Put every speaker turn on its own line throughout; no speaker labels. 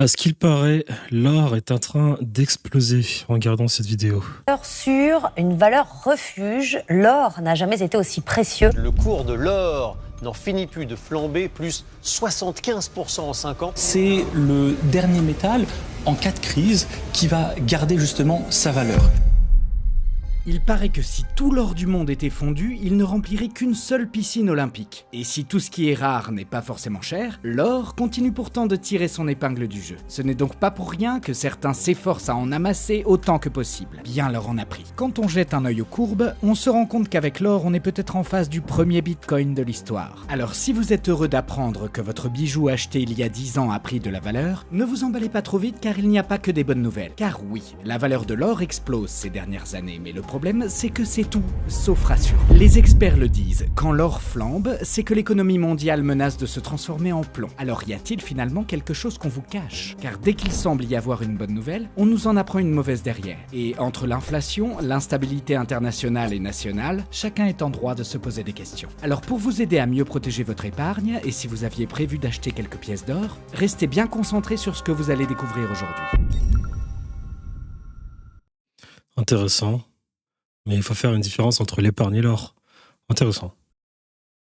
À ce qu'il paraît, l'or est en train d'exploser en regardant cette vidéo.
Sur une valeur refuge, l'or n'a jamais été aussi précieux.
Le cours de l'or n'en finit plus de flamber, plus 75% en 5 ans.
C'est le dernier métal en cas de crise qui va garder justement sa valeur.
Il paraît que si tout l'or du monde était fondu, il ne remplirait qu'une seule piscine olympique. Et si tout ce qui est rare n'est pas forcément cher, l'or continue pourtant de tirer son épingle du jeu. Ce n'est donc pas pour rien que certains s'efforcent à en amasser autant que possible. Bien leur en a pris. Quand on jette un œil aux courbes, on se rend compte qu'avec l'or, on est peut-être en face du premier bitcoin de l'histoire. Alors si vous êtes heureux d'apprendre que votre bijou acheté il y a 10 ans a pris de la valeur, ne vous emballez pas trop vite car il n'y a pas que des bonnes nouvelles. Car oui, la valeur de l'or explose ces dernières années, mais le problème, c'est que c'est tout, sauf rassurant. Les experts le disent, quand l'or flambe, c'est que l'économie mondiale menace de se transformer en plomb. Alors y a-t-il finalement quelque chose qu'on vous cache? Car dès qu'il semble y avoir une bonne nouvelle, on nous en apprend une mauvaise derrière. Et entre l'inflation, l'instabilité internationale et nationale, chacun est en droit de se poser des questions. Alors pour vous aider à mieux protéger votre épargne, et si vous aviez prévu d'acheter quelques pièces d'or, restez bien concentrés sur ce que vous allez découvrir aujourd'hui.
Intéressant. Mais il faut faire une différence entre l'épargne et l'or. Intéressant.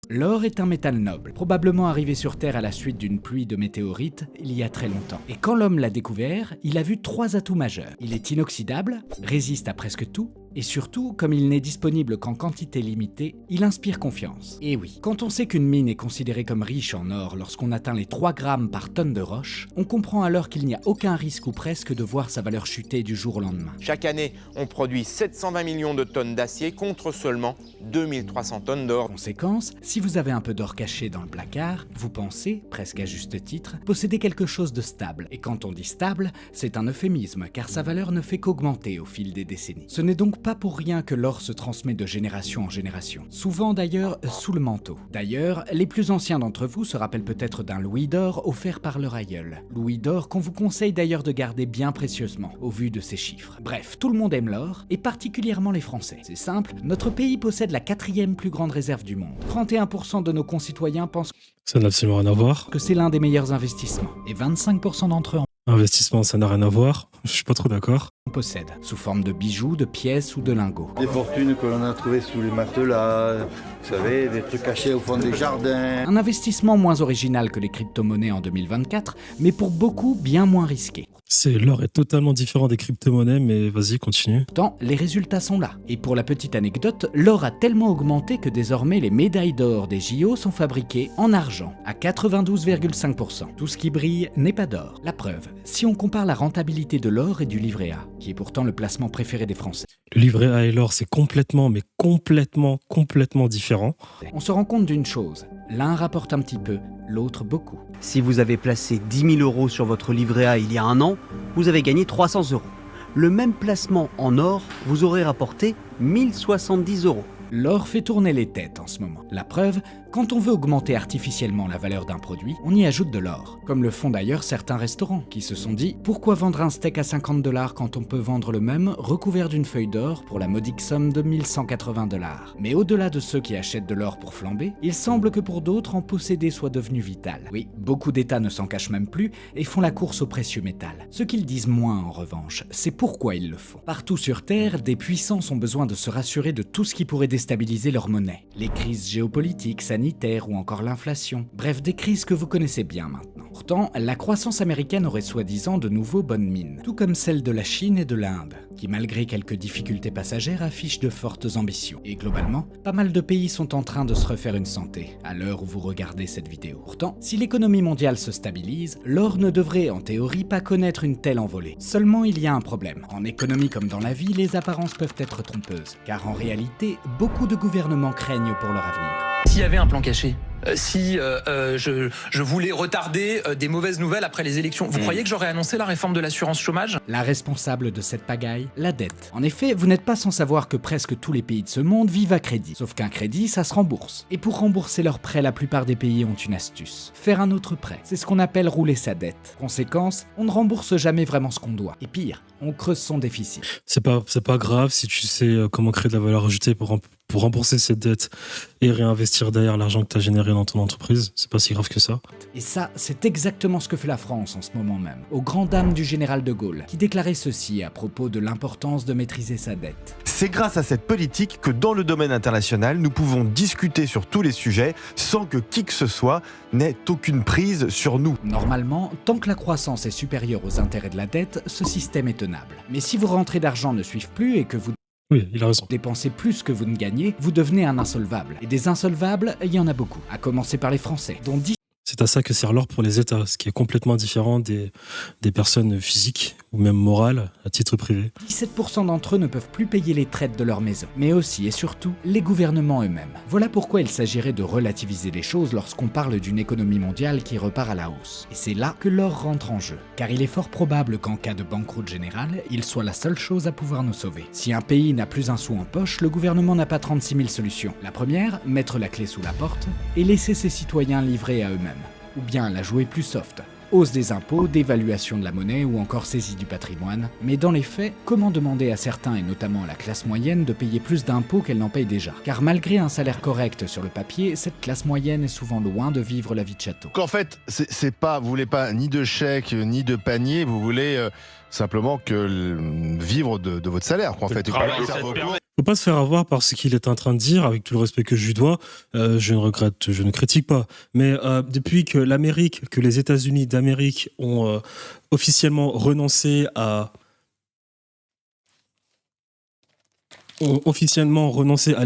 L'or est un métal noble, probablement arrivé sur Terre à la suite d'une pluie de météorites il y a très longtemps. Et quand l'homme l'a découvert, il a vu 3 atouts majeurs. Il est inoxydable, résiste à presque tout, et surtout, comme il n'est disponible qu'en quantité limitée, il inspire confiance. Et oui, quand on sait qu'une mine est considérée comme riche en or lorsqu'on atteint les 3 grammes par tonne de roche, on comprend alors qu'il n'y a aucun risque ou presque de voir sa valeur chuter du jour au lendemain.
Chaque année, on produit 720 millions de tonnes d'acier contre seulement 2300 tonnes d'or.
Conséquence, si vous avez un peu d'or caché dans le placard, vous pensez, presque à juste titre, posséder quelque chose de stable. Et quand on dit stable, c'est un euphémisme, car sa valeur ne fait qu'augmenter au fil des décennies. Ce n'est donc pas pour rien que l'or se transmet de génération en génération. Souvent d'ailleurs sous le manteau. D'ailleurs, les plus anciens d'entre vous se rappellent peut-être d'un louis d'or offert par leur aïeul. Louis d'or qu'on vous conseille d'ailleurs de garder bien précieusement, au vu de ces chiffres. Bref, tout le monde aime l'or, et particulièrement les Français. C'est simple, notre pays possède la 4e plus grande réserve du monde. 31% de nos concitoyens pensent
Ça n'a absolument rien à voir.
que c'est l'un des meilleurs investissements, et 25% d'entre eux
Investissement, ça n'a rien à voir. Je suis pas trop d'accord.
en possèdent, sous forme de bijoux, de pièces ou de lingots.
Des fortunes que l'on a trouvées sous les matelas, vous savez, des trucs cachés au fond des jardins.
Un investissement moins original que les crypto-monnaies en 2024, mais pour beaucoup bien moins risqué.
L'or est totalement différent des crypto-monnaies, mais vas-y, continue.
Pourtant, les résultats sont là. Et pour la petite anecdote, l'or a tellement augmenté que désormais les médailles d'or des JO sont fabriquées en argent, à 92,5%. Tout ce qui brille n'est pas d'or. La preuve, si on compare la rentabilité de l'or et du livret A, qui est pourtant le placement préféré des Français,
Le livret A et l'or, c'est complètement, mais complètement différent.
on se rend compte d'une chose. L'un rapporte un petit peu, l'autre beaucoup.
Si vous avez placé 10 000 euros sur votre livret A il y a un an, vous avez gagné 300 euros. Le même placement en or vous aurait rapporté 1070 euros.
L'or fait tourner les têtes en ce moment. La preuve, quand on veut augmenter artificiellement la valeur d'un produit, on y ajoute de l'or. Comme le font d'ailleurs certains restaurants, qui se sont dit « Pourquoi vendre un steak à 50$ quand on peut vendre le même recouvert d'une feuille d'or pour la modique somme de 1180$. » Mais au-delà de ceux qui achètent de l'or pour flamber, il semble que pour d'autres, en posséder soit devenu vital. Oui, beaucoup d'États ne s'en cachent même plus et font la course aux précieux métal. Ce qu'ils disent moins en revanche, c'est pourquoi ils le font. Partout sur Terre, des puissances ont besoin de se rassurer de tout ce qui pourrait déstabiliser leur monnaie. Les crises géopolitiques, sanitaires ou encore l'inflation. Bref, des crises que vous connaissez bien maintenant. Pourtant, la croissance américaine aurait soi-disant de nouveau bonnes mines, tout comme celle de la Chine et de l'Inde, qui malgré quelques difficultés passagères affichent de fortes ambitions. Et globalement, pas mal de pays sont en train de se refaire une santé, à l'heure où vous regardez cette vidéo. Pourtant, si l'économie mondiale se stabilise, l'or ne devrait en théorie pas connaître une telle envolée. Seulement il y a un problème. En économie comme dans la vie, les apparences peuvent être trompeuses, car en réalité, beaucoup de gouvernements craignent pour leur avenir.
S'il y avait un plan caché, si je voulais retarder des mauvaises nouvelles après les élections, vous croyez que j'aurais annoncé la réforme de l'assurance chômage?
La responsable de cette pagaille, la dette. En effet, vous n'êtes pas sans savoir que presque tous les pays de ce monde vivent à crédit. Sauf qu'un crédit, ça se rembourse. Et pour rembourser leurs prêts, la plupart des pays ont une astuce. Faire un autre prêt. C'est ce qu'on appelle rouler sa dette. Conséquence, on ne rembourse jamais vraiment ce qu'on doit. Et pire, on creuse son déficit.
C'est pas grave si tu sais comment créer de la valeur ajoutée pour rembourser cette dette et réinvestir derrière l'argent que tu as généré dans ton entreprise. C'est pas si grave que ça.
Et ça, c'est exactement ce que fait la France en ce moment même, aux grandes dames du général de Gaulle, qui déclarait ceci à propos de l'importance de maîtriser sa dette.
C'est grâce à cette politique que dans le domaine international, nous pouvons discuter sur tous les sujets sans que qui que ce soit n'ait aucune prise sur nous.
Normalement, tant que la croissance est supérieure aux intérêts de la dette, ce système est tenable. Mais si vos rentrées d'argent ne suivent plus et que vous
Oui, il a raison.
dépensez plus que vous ne gagnez, vous devenez un insolvable. Et des insolvables, il y en a beaucoup, à commencer par les Français, dont 10
C'est à ça que sert l'or pour les États, ce qui est complètement différent des personnes physiques ou même morales à titre privé.
17% d'entre eux ne peuvent plus payer les traites de leur maison, mais aussi et surtout les gouvernements eux-mêmes. Voilà pourquoi il s'agirait de relativiser les choses lorsqu'on parle d'une économie mondiale qui repart à la hausse. Et c'est là que l'or rentre en jeu, car il est fort probable qu'en cas de banqueroute générale, il soit la seule chose à pouvoir nous sauver. Si un pays n'a plus un sou en poche, le gouvernement n'a pas 36 000 solutions. La première, mettre la clé sous la porte et laisser ses citoyens livrés à eux-mêmes. Ou bien la jouer plus soft. Hausse des impôts, dévaluation de la monnaie ou encore saisie du patrimoine. Mais dans les faits, comment demander à certains et notamment à la classe moyenne de payer plus d'impôts qu'elle n'en paye déjà? Car malgré un salaire correct sur le papier, cette classe moyenne est souvent loin de vivre la vie de château.
En fait, c'est pas, vous voulez pas ni de chèque ni de panier, vous voulez simplement vivre de votre salaire, quoi, en fait.
Faut pas se faire avoir par ce qu'il est en train de dire, avec tout le respect que je lui dois. Je ne critique pas. Mais depuis que les États-Unis d'Amérique ont officiellement renoncé à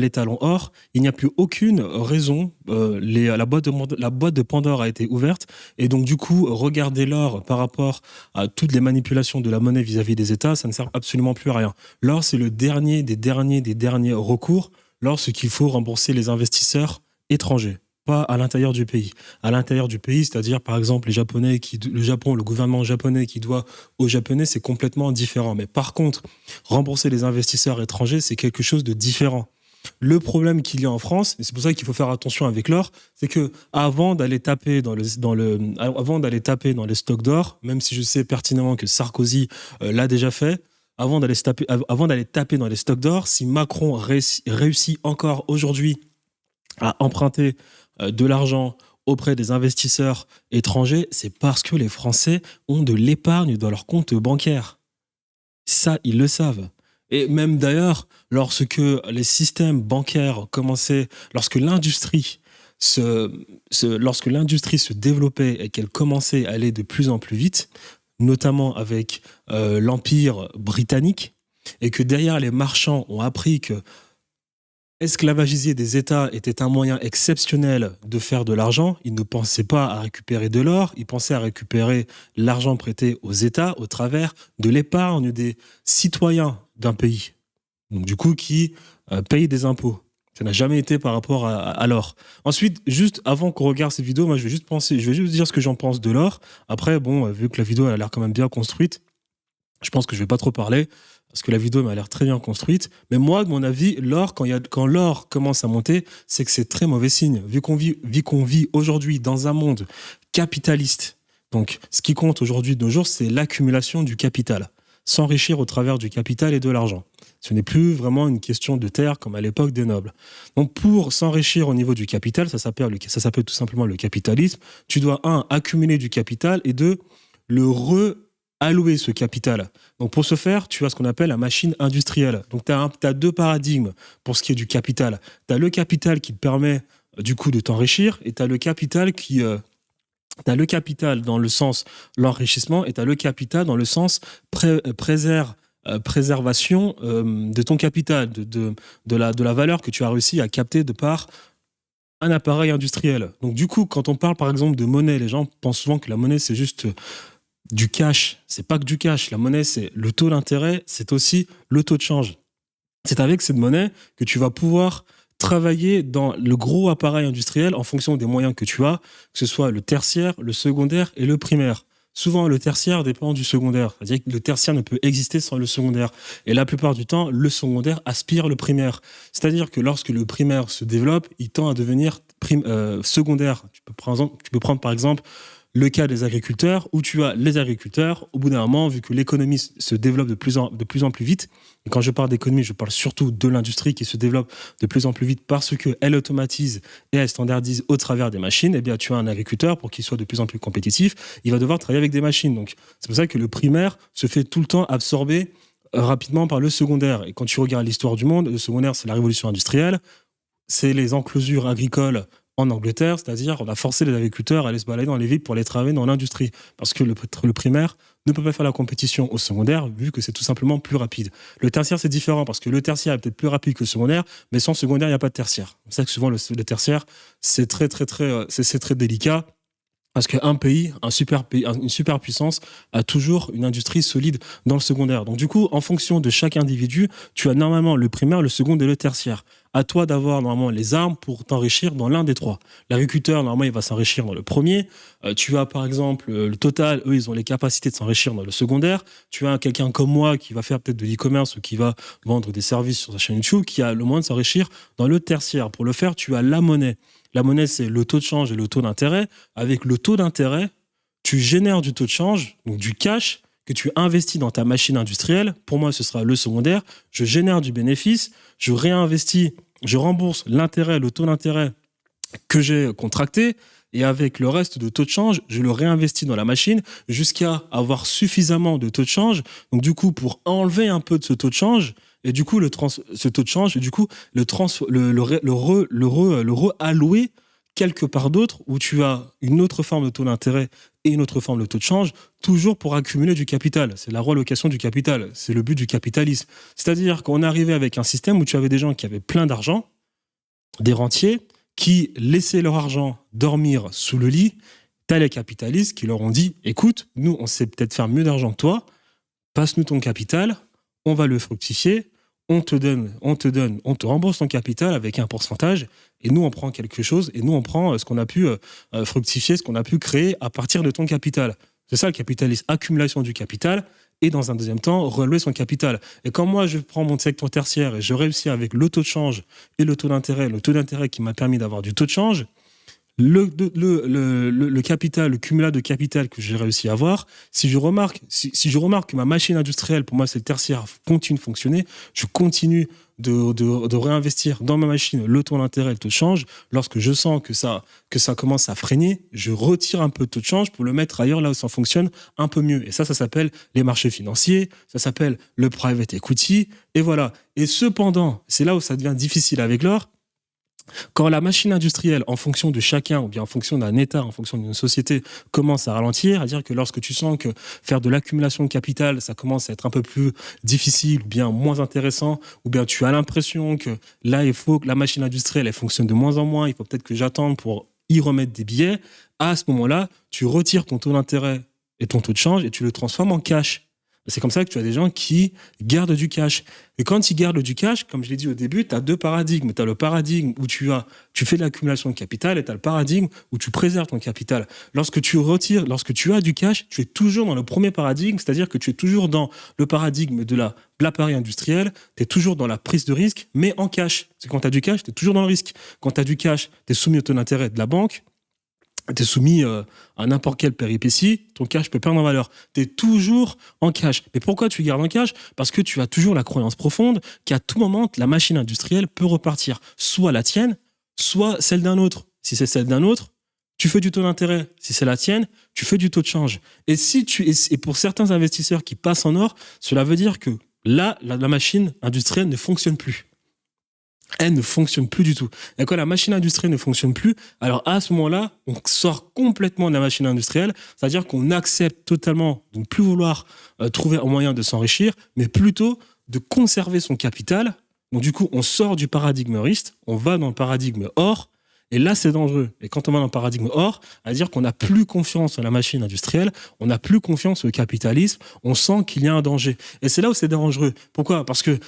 l'étalon or, il n'y a plus aucune raison. La boîte de Pandore a été ouverte et donc du coup, regarder l'or par rapport à toutes les manipulations de la monnaie vis-à-vis des États, ça ne sert absolument plus à rien. L'or, c'est le dernier des derniers recours lorsqu'il faut rembourser les investisseurs étrangers. Pas à l'intérieur du pays. À l'intérieur du pays, c'est-à-dire par exemple le gouvernement japonais qui doit aux Japonais, c'est complètement différent. Mais par contre, rembourser les investisseurs étrangers, c'est quelque chose de différent. Le problème qu'il y a en France, et c'est pour ça qu'il faut faire attention avec l'or, c'est que avant d'aller taper dans les stocks d'or, même si je sais pertinemment que Sarkozy l'a déjà fait, avant d'aller taper dans les stocks d'or, si Macron réussit encore aujourd'hui à emprunter de l'argent auprès des investisseurs étrangers, c'est parce que les Français ont de l'épargne dans leur compte bancaire. Ça, ils le savent. Et même d'ailleurs, lorsque les systèmes bancaires commençaient, lorsque l'industrie se développait et qu'elle commençait à aller de plus en plus vite, notamment avec l'Empire britannique, et que derrière les marchands ont appris que esclavagiser des États était un moyen exceptionnel de faire de l'argent. Ils ne pensaient pas à récupérer de l'or, ils pensaient à récupérer l'argent prêté aux États au travers de l'épargne des citoyens d'un pays. Donc du coup, qui payent des impôts. Ça n'a jamais été par rapport à l'or. Ensuite, juste avant qu'on regarde cette vidéo, moi je vais juste dire ce que j'en pense de l'or. Après, bon, vu que la vidéo elle a l'air quand même bien construite, je pense que je vais pas trop parler. Parce que la vidéo m'a l'air très bien construite. Mais moi, de mon avis, l'or, quand l'or commence à monter, c'est que c'est très mauvais signe. Vu qu'on vit aujourd'hui dans un monde capitaliste. Donc, ce qui compte aujourd'hui de nos jours, c'est l'accumulation du capital. S'enrichir au travers du capital et de l'argent. Ce n'est plus vraiment une question de terre comme à l'époque des nobles. Donc, pour s'enrichir au niveau du capital, ça s'appelle tout simplement le capitalisme. Tu dois, 1, accumuler du capital et 2, allouer ce capital. Donc pour ce faire, tu as ce qu'on appelle la machine industrielle. Donc tu as 2 paradigmes pour ce qui est du capital. Tu as le capital qui te permet du coup de t'enrichir et tu as le capital dans le sens l'enrichissement et tu as le capital dans le sens préservation de ton capital, de la valeur que tu as réussi à capter de par un appareil industriel. Donc du coup, quand on parle par exemple de monnaie, les gens pensent souvent que la monnaie c'est juste du cash. C'est pas que du cash. La monnaie, c'est le taux d'intérêt, c'est aussi le taux de change. C'est avec cette monnaie que tu vas pouvoir travailler dans le gros appareil industriel en fonction des moyens que tu as, que ce soit le tertiaire, le secondaire et le primaire. Souvent, le tertiaire dépend du secondaire. C'est-à-dire que le tertiaire ne peut exister sans le secondaire. Et la plupart du temps, le secondaire aspire le primaire. C'est-à-dire que lorsque le primaire se développe, il tend à devenir secondaire. Tu peux prendre par exemple le cas des agriculteurs, où tu as les agriculteurs, au bout d'un moment, vu que l'économie se développe de plus en plus vite, et quand je parle d'économie, je parle surtout de l'industrie qui se développe de plus en plus vite parce qu'elle automatise et elle standardise au travers des machines, eh bien tu as un agriculteur, pour qu'il soit de plus en plus compétitif, il va devoir travailler avec des machines. Donc c'est pour ça que le primaire se fait tout le temps absorber rapidement par le secondaire. Et quand tu regardes l'histoire du monde, le secondaire, c'est la révolution industrielle, c'est les enclosures agricoles en Angleterre, c'est-à-dire on a forcé les agriculteurs à aller se balader dans les villes pour aller travailler dans l'industrie, parce que le primaire ne peut pas faire la compétition au secondaire, vu que c'est tout simplement plus rapide. Le tertiaire, c'est différent, parce que le tertiaire est peut-être plus rapide que le secondaire, mais sans secondaire, il n'y a pas de tertiaire. C'est ça que souvent, le tertiaire, c'est très délicat. Parce qu'un pays, une superpuissance a toujours une industrie solide dans le secondaire. Donc du coup, en fonction de chaque individu, tu as normalement le primaire, le second et le tertiaire. À toi d'avoir normalement les armes pour t'enrichir dans l'un des trois. L'agriculteur, normalement, il va s'enrichir dans le premier. Tu as par exemple le Total, eux, ils ont les capacités de s'enrichir dans le secondaire. Tu as quelqu'un comme moi qui va faire peut-être de l'e-commerce ou qui va vendre des services sur sa chaîne YouTube, qui a le moyen de s'enrichir dans le tertiaire. Pour le faire, tu as la monnaie. La monnaie, c'est le taux de change et le taux d'intérêt. Avec le taux d'intérêt, tu génères du taux de change, donc du cash, que tu investis dans ta machine industrielle. Pour moi, ce sera le secondaire. Je génère du bénéfice, je réinvestis, je rembourse l'intérêt, le taux d'intérêt que j'ai contracté. Et avec le reste de taux de change, je le réinvestis dans la machine jusqu'à avoir suffisamment de taux de change. Donc du coup, pour enlever un peu de ce taux de change, et du coup, ce taux de change, et du coup, le reallouer quelque part d'autre où tu as une autre forme de taux d'intérêt et une autre forme de taux de change, toujours pour accumuler du capital. C'est la relocation du capital. C'est le but du capitalisme. C'est-à-dire qu'on est arrivé avec un système où tu avais des gens qui avaient plein d'argent, des rentiers, qui laissaient leur argent dormir sous le lit. T'as les capitalistes qui leur ont dit « Écoute, nous, on sait peut-être faire mieux d'argent que toi, passe-nous ton capital, on va le fructifier, on te rembourse ton capital avec un pourcentage, et nous, on prend quelque chose, et nous, on prend ce qu'on a pu fructifier, ce qu'on a pu créer à partir de ton capital. » C'est ça le capitalisme, accumulation du capital, et dans un deuxième temps, relever son capital. Et quand moi, je prends mon secteur tertiaire et je réussis avec le taux de change et le taux d'intérêt qui m'a permis d'avoir du taux de change, le capital, le cumulat de capital que j'ai réussi à avoir, si je remarque que ma machine industrielle, pour moi c'est le tertiaire, continue de fonctionner, je continue de réinvestir dans ma machine le taux d'intérêt, le taux de change. Lorsque je sens que ça commence à freiner, je retire un peu de taux de change pour le mettre ailleurs, là où ça fonctionne un peu mieux. Et ça s'appelle les marchés financiers, ça s'appelle le private equity, et voilà. Et cependant, c'est là où ça devient difficile avec l'or. Quand la machine industrielle, en fonction de chacun, ou bien en fonction d'un État, en fonction d'une société, commence à ralentir, c'est-à-dire que lorsque tu sens que faire de l'accumulation de capital, ça commence à être un peu plus difficile, ou bien moins intéressant, ou bien tu as l'impression que là, il faut que la machine industrielle, elle fonctionne de moins en moins, il faut peut-être que j'attende pour y remettre des billets, à ce moment-là, tu retires ton taux d'intérêt et ton taux de change et tu le transformes en cash. C'est comme ça que tu as des gens qui gardent du cash. Et quand ils gardent du cash, comme je l'ai dit au début, tu as deux paradigmes. Tu as le paradigme où tu fais de l'accumulation de capital et tu as le paradigme où tu préserves ton capital. Lorsque tu as du cash, tu es toujours dans le premier paradigme, c'est-à-dire que tu es toujours dans le paradigme de l'appareil industriel, tu es toujours dans la prise de risque, mais en cash. C'est quand tu as du cash, tu es toujours dans le risque. Quand tu as du cash, tu es soumis au taux d'intérêt de la banque, tu es soumis à n'importe quelle péripétie, ton cash peut perdre en valeur. Tu es toujours en cash. Mais pourquoi tu gardes en cash ? Parce que tu as toujours la croyance profonde qu'à tout moment, la machine industrielle peut repartir. Soit la tienne, soit celle d'un autre. Si c'est celle d'un autre, tu fais du taux d'intérêt. Si c'est la tienne, tu fais du taux de change. Et pour certains investisseurs qui passent en or, cela veut dire que là, la machine industrielle ne fonctionne plus. Elle ne fonctionne plus du tout. Et quand la machine industrielle ne fonctionne plus, alors à ce moment-là, on sort complètement de la machine industrielle, c'est-à-dire qu'on accepte totalement de ne plus vouloir trouver un moyen de s'enrichir, mais plutôt de conserver son capital. Donc du coup, on sort du paradigme riste, on va dans le paradigme or, et là, c'est dangereux. Et quand on va dans le paradigme or, c'est-à-dire qu'on n'a plus confiance en la machine industrielle, on n'a plus confiance au capitalisme, on sent qu'il y a un danger. Et c'est là où c'est dangereux. Pourquoi ? Parce que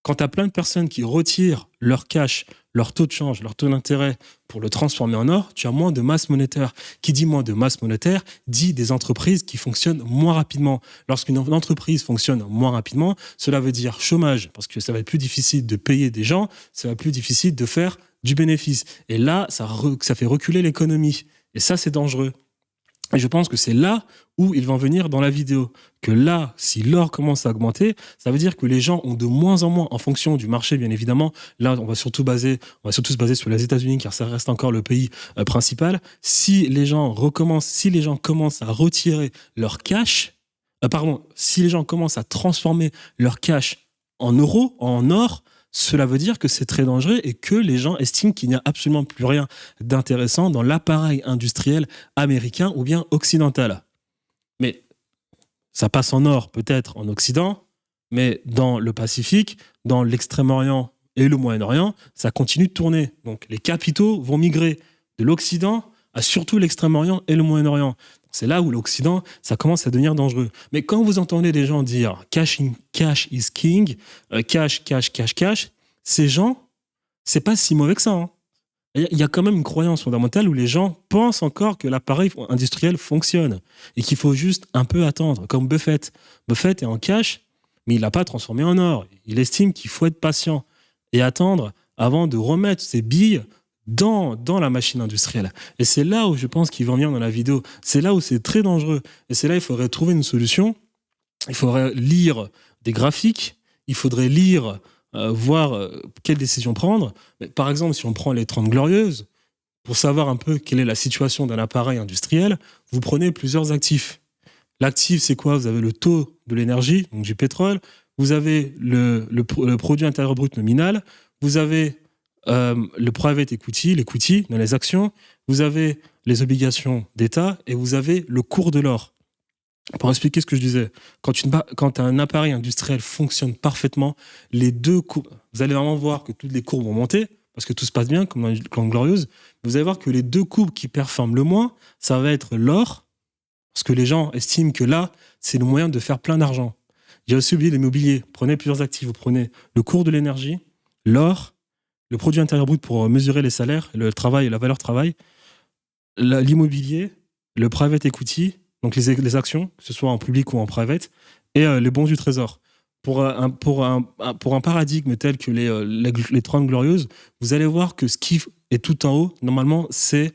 quand tu as plein de personnes qui retirent leur cash, leur taux de change, leur taux d'intérêt pour le transformer en or, tu as moins de masse monétaire. Qui dit moins de masse monétaire, dit des entreprises qui fonctionnent moins rapidement. Lorsqu'une entreprise fonctionne moins rapidement, cela veut dire chômage, parce que ça va être plus difficile de payer des gens, ça va être plus difficile de faire du bénéfice. Et là, ça fait reculer l'économie. Et ça, c'est dangereux. Et je pense que c'est là où ils vont venir dans la vidéo. Que là, si l'or commence à augmenter, ça veut dire que les gens ont de moins en moins, en fonction du marché, bien évidemment. Là, on va surtout se baser sur les États-Unis, car ça reste encore le pays principal. Si les gens commencent à retirer leur cash, si les gens commencent à transformer leur cash en euros, en or, cela veut dire que c'est très dangereux et que les gens estiment qu'il n'y a absolument plus rien d'intéressant dans l'appareil industriel américain ou bien occidental. Mais ça passe en or peut-être en Occident, mais dans le Pacifique, dans l'Extrême-Orient et le Moyen-Orient, ça continue de tourner. Donc les capitaux vont migrer de l'Occident à surtout l'Extrême-Orient et le Moyen-Orient. C'est là où l'Occident, ça commence à devenir dangereux. Mais quand vous entendez des gens dire « cash is king »,« cash », ces gens, c'est pas si mauvais que ça. Hein. Il y a quand même une croyance fondamentale où les gens pensent encore que l'appareil industriel fonctionne et qu'il faut juste un peu attendre, comme Buffett. Buffett est en cash, mais il l'a pas transformé en or. Il estime qu'il faut être patient et attendre avant de remettre ses billes dans la machine industrielle. Et c'est là où je pense qu'il va en venir dans la vidéo. C'est là où c'est très dangereux. Et c'est là où il faudrait trouver une solution. Il faudrait lire des graphiques. Il faudrait lire, voir quelles décisions prendre. Mais par exemple, si on prend les 30 Glorieuses, pour savoir un peu quelle est la situation d'un appareil industriel, vous prenez plusieurs actifs. L'actif, c'est quoi? Vous avez le taux de l'énergie, donc du pétrole. Vous avez le produit intérieur brut nominal. Vous avez le private equity, l'equity dans les actions, vous avez les obligations d'État et vous avez le cours de l'or. Pour expliquer ce que je disais, quand un appareil industriel fonctionne parfaitement, les deux courbes, vous allez vraiment voir que toutes les courbes vont monter parce que tout se passe bien, comme dans Glorieuse. Vous allez voir que les deux courbes qui performent le moins, ça va être l'or, parce que les gens estiment que là, c'est le moyen de faire plein d'argent. J'ai aussi oublié l'immobilier. Prenez plusieurs actifs, vous prenez le cours de l'énergie, l'or, le produit intérieur brut pour mesurer les salaires, le travail, la valeur travail, l'immobilier, le private equity, donc les actions, que ce soit en public ou en private, et les bons du trésor. Pour un paradigme tel que les 30 Glorieuses, vous allez voir que ce qui est tout en haut, normalement, c'est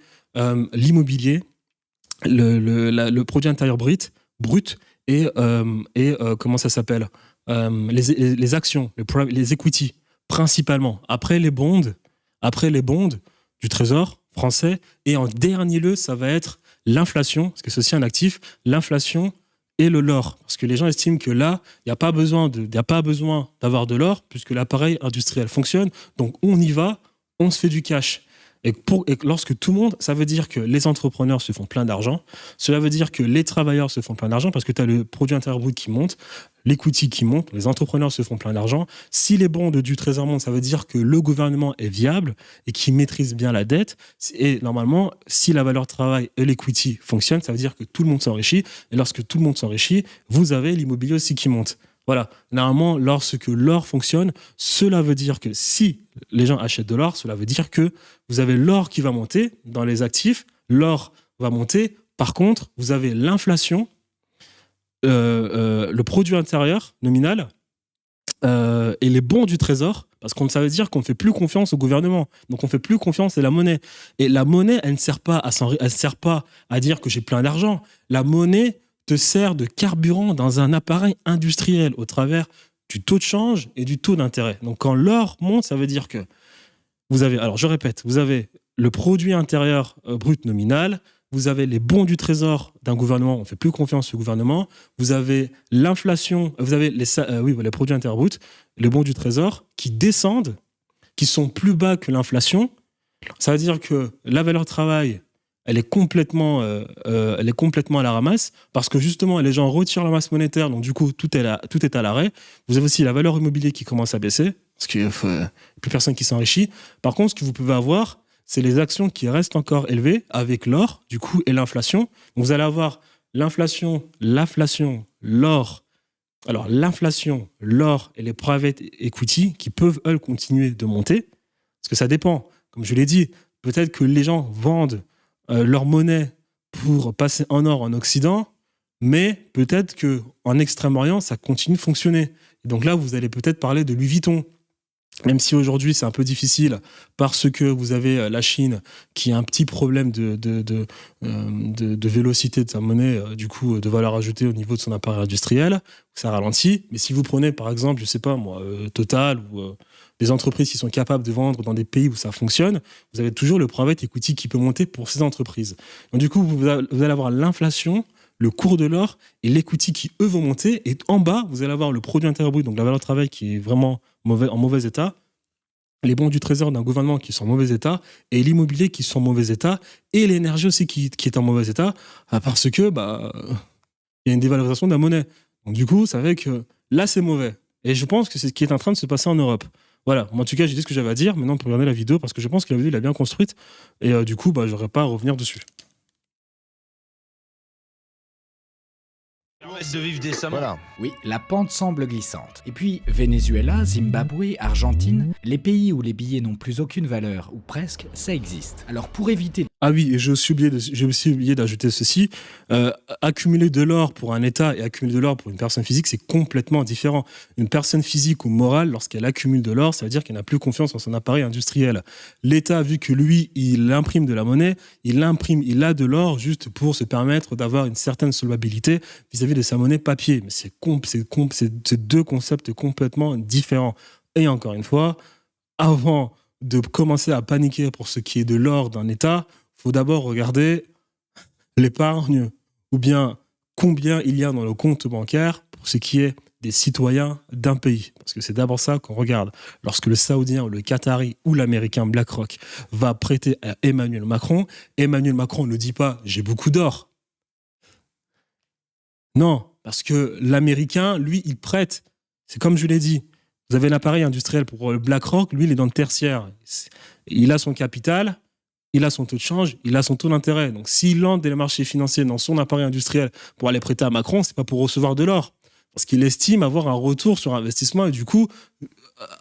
l'immobilier, le produit intérieur brut et comment ça s'appelle, les actions, les equity. Principalement. Après les bonds du Trésor français. Et en dernier lieu, ça va être l'inflation, parce que c'est aussi un actif, l'inflation et l'or. Parce que les gens estiment que là, il n'y a pas besoin d'avoir de l'or, puisque l'appareil industriel fonctionne. Donc on y va, on se fait du cash. Et lorsque tout le monde, ça veut dire que les entrepreneurs se font plein d'argent, cela veut dire que les travailleurs se font plein d'argent parce que tu as le produit intérieur brut qui monte, l'equity qui monte, les entrepreneurs se font plein d'argent. Si les bonds du Trésor montent, ça veut dire que le gouvernement est viable et qu'il maîtrise bien la dette. Et normalement, si la valeur travail et l'equity fonctionnent, ça veut dire que tout le monde s'enrichit. Et lorsque tout le monde s'enrichit, vous avez l'immobilier aussi qui monte. Voilà. Normalement, lorsque l'or fonctionne, cela veut dire que si les gens achètent de l'or, cela veut dire que vous avez l'or qui va monter dans les actifs, l'or va monter. Par contre, vous avez l'inflation, le produit intérieur nominal et les bons du Trésor, parce que ça veut dire qu'on ne fait plus confiance au gouvernement. Donc on ne fait plus confiance à la monnaie. Et la monnaie, elle ne sert pas à dire que j'ai plein d'argent. La monnaie te sert de carburant dans un appareil industriel au travers du taux de change et du taux d'intérêt. Donc quand l'or monte, ça veut dire que vous avez, alors je répète, vous avez le produit intérieur brut nominal, vous avez les bons du Trésor d'un gouvernement, on ne fait plus confiance au gouvernement, vous avez l'inflation, vous avez les produits intérieurs bruts, les bons du Trésor qui descendent, qui sont plus bas que l'inflation. Ça veut dire que la valeur travail, elle est complètement à la ramasse parce que justement les gens retirent la masse monétaire, donc du coup tout est à l'arrêt. Vous avez aussi la valeur immobilière qui commence à baisser parce qu'il n'y a plus personne qui s'enrichit. Par contre, ce que vous pouvez avoir, c'est les actions qui restent encore élevées avec l'or, du coup, et l'inflation. Donc, vous allez avoir l'inflation, l'or. Alors l'inflation, l'or et les private equity qui peuvent eux continuer de monter parce que ça dépend. Comme je l'ai dit, peut-être que les gens vendent leur monnaie pour passer en or en Occident, mais peut-être qu'en Extrême-Orient, ça continue de fonctionner. Et donc là, vous allez peut-être parler de Louis Vuitton. Même si aujourd'hui c'est un peu difficile parce que vous avez la Chine qui a un petit problème de vélocité de sa monnaie, du coup de valeur ajoutée au niveau de son appareil industriel, ça ralentit. Mais si vous prenez par exemple, je sais pas moi, Total ou des entreprises qui sont capables de vendre dans des pays où ça fonctionne, vous avez toujours le private equity qui peut monter pour ces entreprises. Donc du coup vous allez avoir l'inflation, le cours de l'or et l'equity qui, eux, vont monter. Et en bas, vous allez avoir le produit intérieur brut, donc la valeur de travail qui est vraiment en mauvais état, les bons du trésor d'un gouvernement qui sont en mauvais état, et l'immobilier qui sont en mauvais état, et l'énergie aussi qui est en mauvais état, parce que y a une dévalorisation de la monnaie. Donc du coup, ça fait que là, c'est mauvais. Et je pense que c'est ce qui est en train de se passer en Europe. Voilà, moi, en tout cas, j'ai dit ce que j'avais à dire. Maintenant, on peut regarder la vidéo, parce que je pense que la vidéo, il a bien construite. Et du coup, j'aurais pas à revenir dessus.
De vivre décemment.
Voilà.
Oui, la pente semble glissante. Et puis, Venezuela, Zimbabwe, Argentine, les pays où les billets n'ont plus aucune valeur, ou presque, ça existe. Alors pour éviter...
Ah oui, et j'ai aussi oublié d'ajouter ceci. Accumuler de l'or pour un État et accumuler de l'or pour une personne physique, c'est complètement différent. Une personne physique ou morale, lorsqu'elle accumule de l'or, ça veut dire qu'elle n'a plus confiance en son appareil industriel. L'État, vu que lui, il imprime de la monnaie, il a de l'or juste pour se permettre d'avoir une certaine solvabilité vis-à-vis de sa monnaie papier. Mais c'est deux concepts complètement différents. Et encore une fois, avant de commencer à paniquer pour ce qui est de l'or d'un État, il faut d'abord regarder l'épargne ou bien combien il y a dans le compte bancaire pour ce qui est des citoyens d'un pays. Parce que c'est d'abord ça qu'on regarde. Lorsque le Saoudien, le Qatari ou l'Américain BlackRock va prêter à Emmanuel Macron ne dit pas « j'ai beaucoup d'or ». Non, parce que l'Américain, lui, il prête. C'est comme je l'ai dit. Vous avez l'appareil industriel pour BlackRock, lui, il est dans le tertiaire. Il a son capital, il a son taux de change, il a son taux d'intérêt. Donc, s'il lance les marchés financiers dans son appareil industriel pour aller prêter à Macron, c'est pas pour recevoir de l'or. Parce qu'il estime avoir un retour sur investissement et du coup,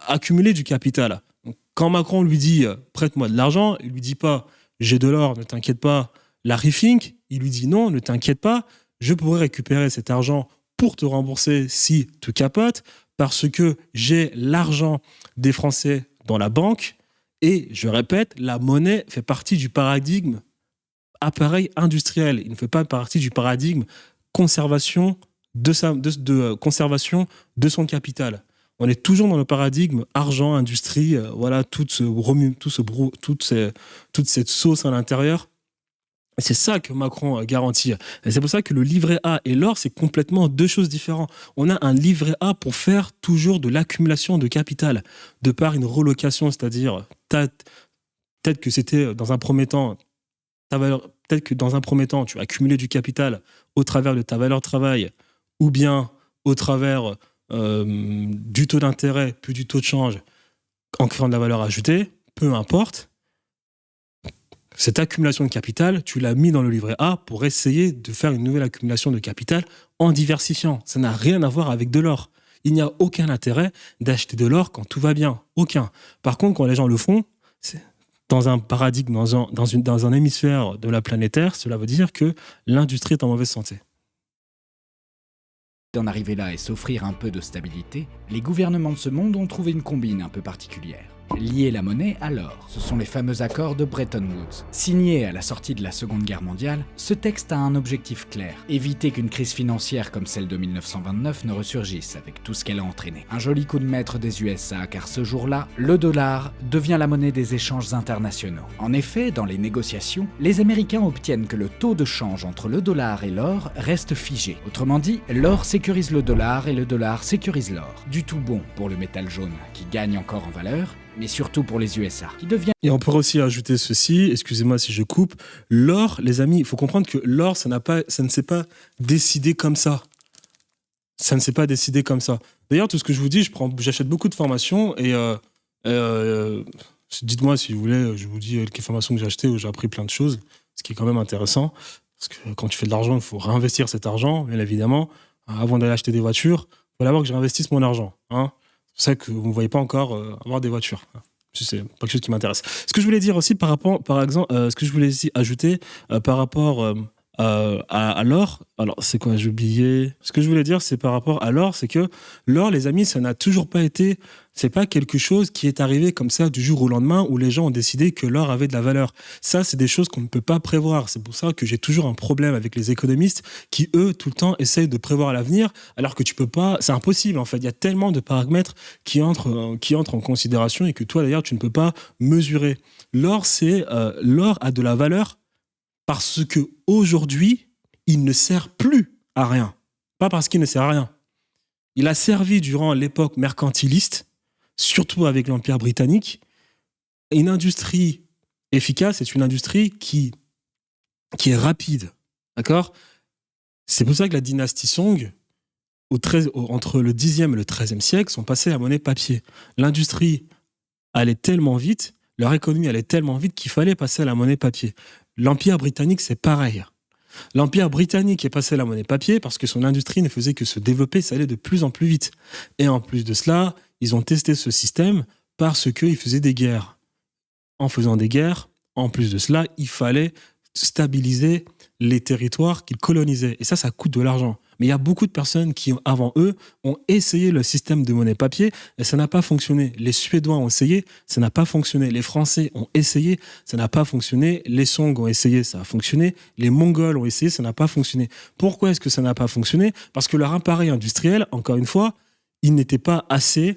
accumuler du capital. Donc, quand Macron lui dit « prête-moi de l'argent », il lui dit pas « j'ai de l'or, ne t'inquiète pas, Larry Fink », il lui dit « non, ne t'inquiète pas, je pourrais récupérer cet argent pour te rembourser si tu capotes, parce que j'ai l'argent des Français dans la banque. » Et je répète, la monnaie fait partie du paradigme appareil industriel. Il ne fait pas partie du paradigme conservation conservation de son capital. On est toujours dans le paradigme argent, industrie, voilà, toute cette sauce à l'intérieur. Et c'est ça que Macron garantit. Et c'est pour ça que le livret A et l'or, c'est complètement deux choses différentes. On a un livret A pour faire toujours de l'accumulation de capital, de par une relocation, c'est-à-dire peut-être que c'était dans un premier temps, peut-être que dans un premier temps, tu as accumulé du capital au travers de ta valeur travail, ou bien au travers du taux d'intérêt, puis du taux de change, en créant de la valeur ajoutée, peu importe. Cette accumulation de capital, tu l'as mis dans le livret A pour essayer de faire une nouvelle accumulation de capital en diversifiant. Ça n'a rien à voir avec de l'or. Il n'y a aucun intérêt d'acheter de l'or quand tout va bien. Aucun. Par contre, quand les gens le font, c'est dans un paradigme, dans un hémisphère de la planète Terre, cela veut dire que l'industrie est en mauvaise santé.
D'en arriver là et s'offrir un peu de stabilité, les gouvernements de ce monde ont trouvé une combine un peu particulière. Lier la monnaie à l'or. Ce sont les fameux accords de Bretton Woods. Signés à la sortie de la Seconde Guerre mondiale, ce texte a un objectif clair. Éviter qu'une crise financière comme celle de 1929 ne ressurgisse avec tout ce qu'elle a entraîné. Un joli coup de maître des USA, car ce jour-là, le dollar devient la monnaie des échanges internationaux. En effet, dans les négociations, les Américains obtiennent que le taux de change entre le dollar et l'or reste figé. Autrement dit, l'or sécurise le dollar et le dollar sécurise l'or. Du tout bon pour le métal jaune, qui gagne encore en valeur, mais surtout pour les USA, qui devient...
Et on pourrait aussi ajouter ceci, excusez-moi si je coupe, l'or, les amis, il faut comprendre que l'or, ça ne s'est pas décidé comme ça. Ça ne s'est pas décidé comme ça. D'ailleurs, tout ce que je vous dis, j'achète beaucoup de formations et dites-moi si vous voulez, je vous dis quelles formations que j'ai achetées où j'ai appris plein de choses, ce qui est quand même intéressant, parce que quand tu fais de l'argent, il faut réinvestir cet argent, bien évidemment. Avant d'aller acheter des voitures, il faut d'abord que je réinvestisse mon argent, hein. C'est ça que vous ne voyez pas encore avoir des voitures. C'est pas quelque chose qui m'intéresse. Ce que je voulais dire aussi par exemple, ce que je voulais aussi ajouter par rapport à l'or. Alors, c'est quoi? J'ai oublié. Ce que je voulais dire, c'est par rapport à l'or, c'est que l'or, les amis, ça n'a toujours pas été. C'est pas quelque chose qui est arrivé comme ça du jour au lendemain où les gens ont décidé que l'or avait de la valeur. Ça, c'est des choses qu'on ne peut pas prévoir. C'est pour ça que j'ai toujours un problème avec les économistes qui, eux, tout le temps, essayent de prévoir l'avenir, alors que tu peux pas. C'est impossible, en fait. Il y a tellement de paramètres qui entrent en considération et que toi, d'ailleurs, tu ne peux pas mesurer. L'or, l'or a de la valeur parce que aujourd'hui, il ne sert plus à rien. Pas parce qu'il ne sert à rien. Il a servi durant l'époque mercantiliste, surtout avec l'Empire britannique. Une industrie efficace, c'est une industrie qui est rapide. D'accord ? C'est pour ça que la dynastie Song, entre le 10e et le 13e siècle, sont passés à la monnaie papier. L'industrie allait tellement vite, leur économie allait tellement vite qu'il fallait passer à la monnaie papier. L'Empire britannique, c'est pareil. L'Empire britannique est passé à la monnaie papier parce que son industrie ne faisait que se développer, ça allait de plus en plus vite. Et en plus de cela, ils ont testé ce système parce qu'ils faisaient des guerres. En faisant des guerres, en plus de cela, il fallait stabiliser les territoires qu'ils colonisaient. Et ça coûte de l'argent. Mais il y a beaucoup de personnes qui, avant eux, ont essayé le système de monnaie papier et ça n'a pas fonctionné. Les Suédois ont essayé, ça n'a pas fonctionné. Les Français ont essayé, ça n'a pas fonctionné. Les Song ont essayé, ça a fonctionné. Les Mongols ont essayé, ça n'a pas fonctionné. Pourquoi est-ce que ça n'a pas fonctionné ? Parce que leur appareil industriel, encore une fois, il n'était pas assez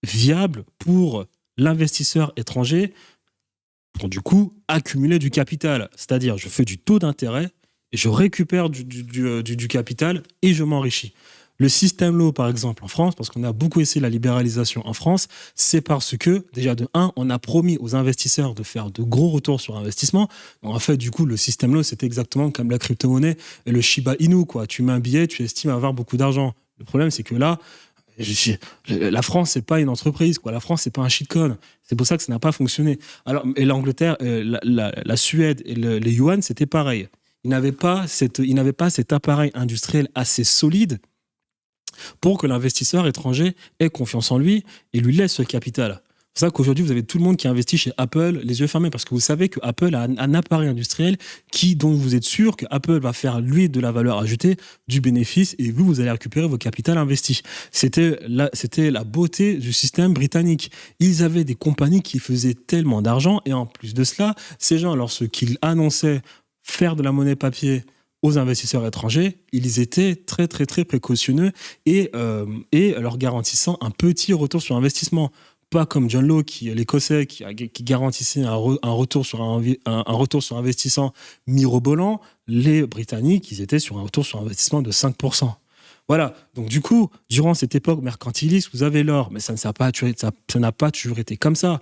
viable pour l'investisseur étranger pour du coup accumuler du capital. C'est-à-dire, je fais du taux d'intérêt et je récupère du capital et je m'enrichis. Le système low, par exemple, en France, parce qu'on a beaucoup essayé la libéralisation en France, c'est parce que, déjà de 1, on a promis aux investisseurs de faire de gros retours sur investissement. Donc, en fait, du coup, le système low, c'était exactement comme la crypto-monnaie et le Shiba Inu, quoi. Tu mets un billet, tu estimes avoir beaucoup d'argent. Le problème, c'est que là, la France, c'est pas une entreprise, quoi. La France, c'est pas un shitcoin. C'est pour ça que ça n'a pas fonctionné. Alors, et l'Angleterre, la Suède et les yuan, c'était pareil. Ils n'avaient pas cet appareil industriel assez solide pour que l'investisseur étranger ait confiance en lui et lui laisse ce capital. C'est pour ça qu'aujourd'hui, vous avez tout le monde qui investit chez Apple les yeux fermés, parce que vous savez que Apple a un appareil industriel dont vous êtes sûr que Apple va faire, lui, de la valeur ajoutée, du bénéfice, et vous allez récupérer vos capitals investis. C'était la beauté du système britannique. Ils avaient des compagnies qui faisaient tellement d'argent, et en plus de cela, ces gens, lorsqu'ils annonçaient faire de la monnaie papier aux investisseurs étrangers, ils étaient très, très, très précautionneux et leur garantissant un petit retour sur investissement. Pas comme John Law, l'Écossais, qui garantissait un retour sur investissement mirobolant. Les Britanniques, ils étaient sur un retour sur investissement de 5%. Voilà. Donc, du coup, durant cette époque mercantiliste, vous avez l'or, mais ça n'a pas toujours été comme ça.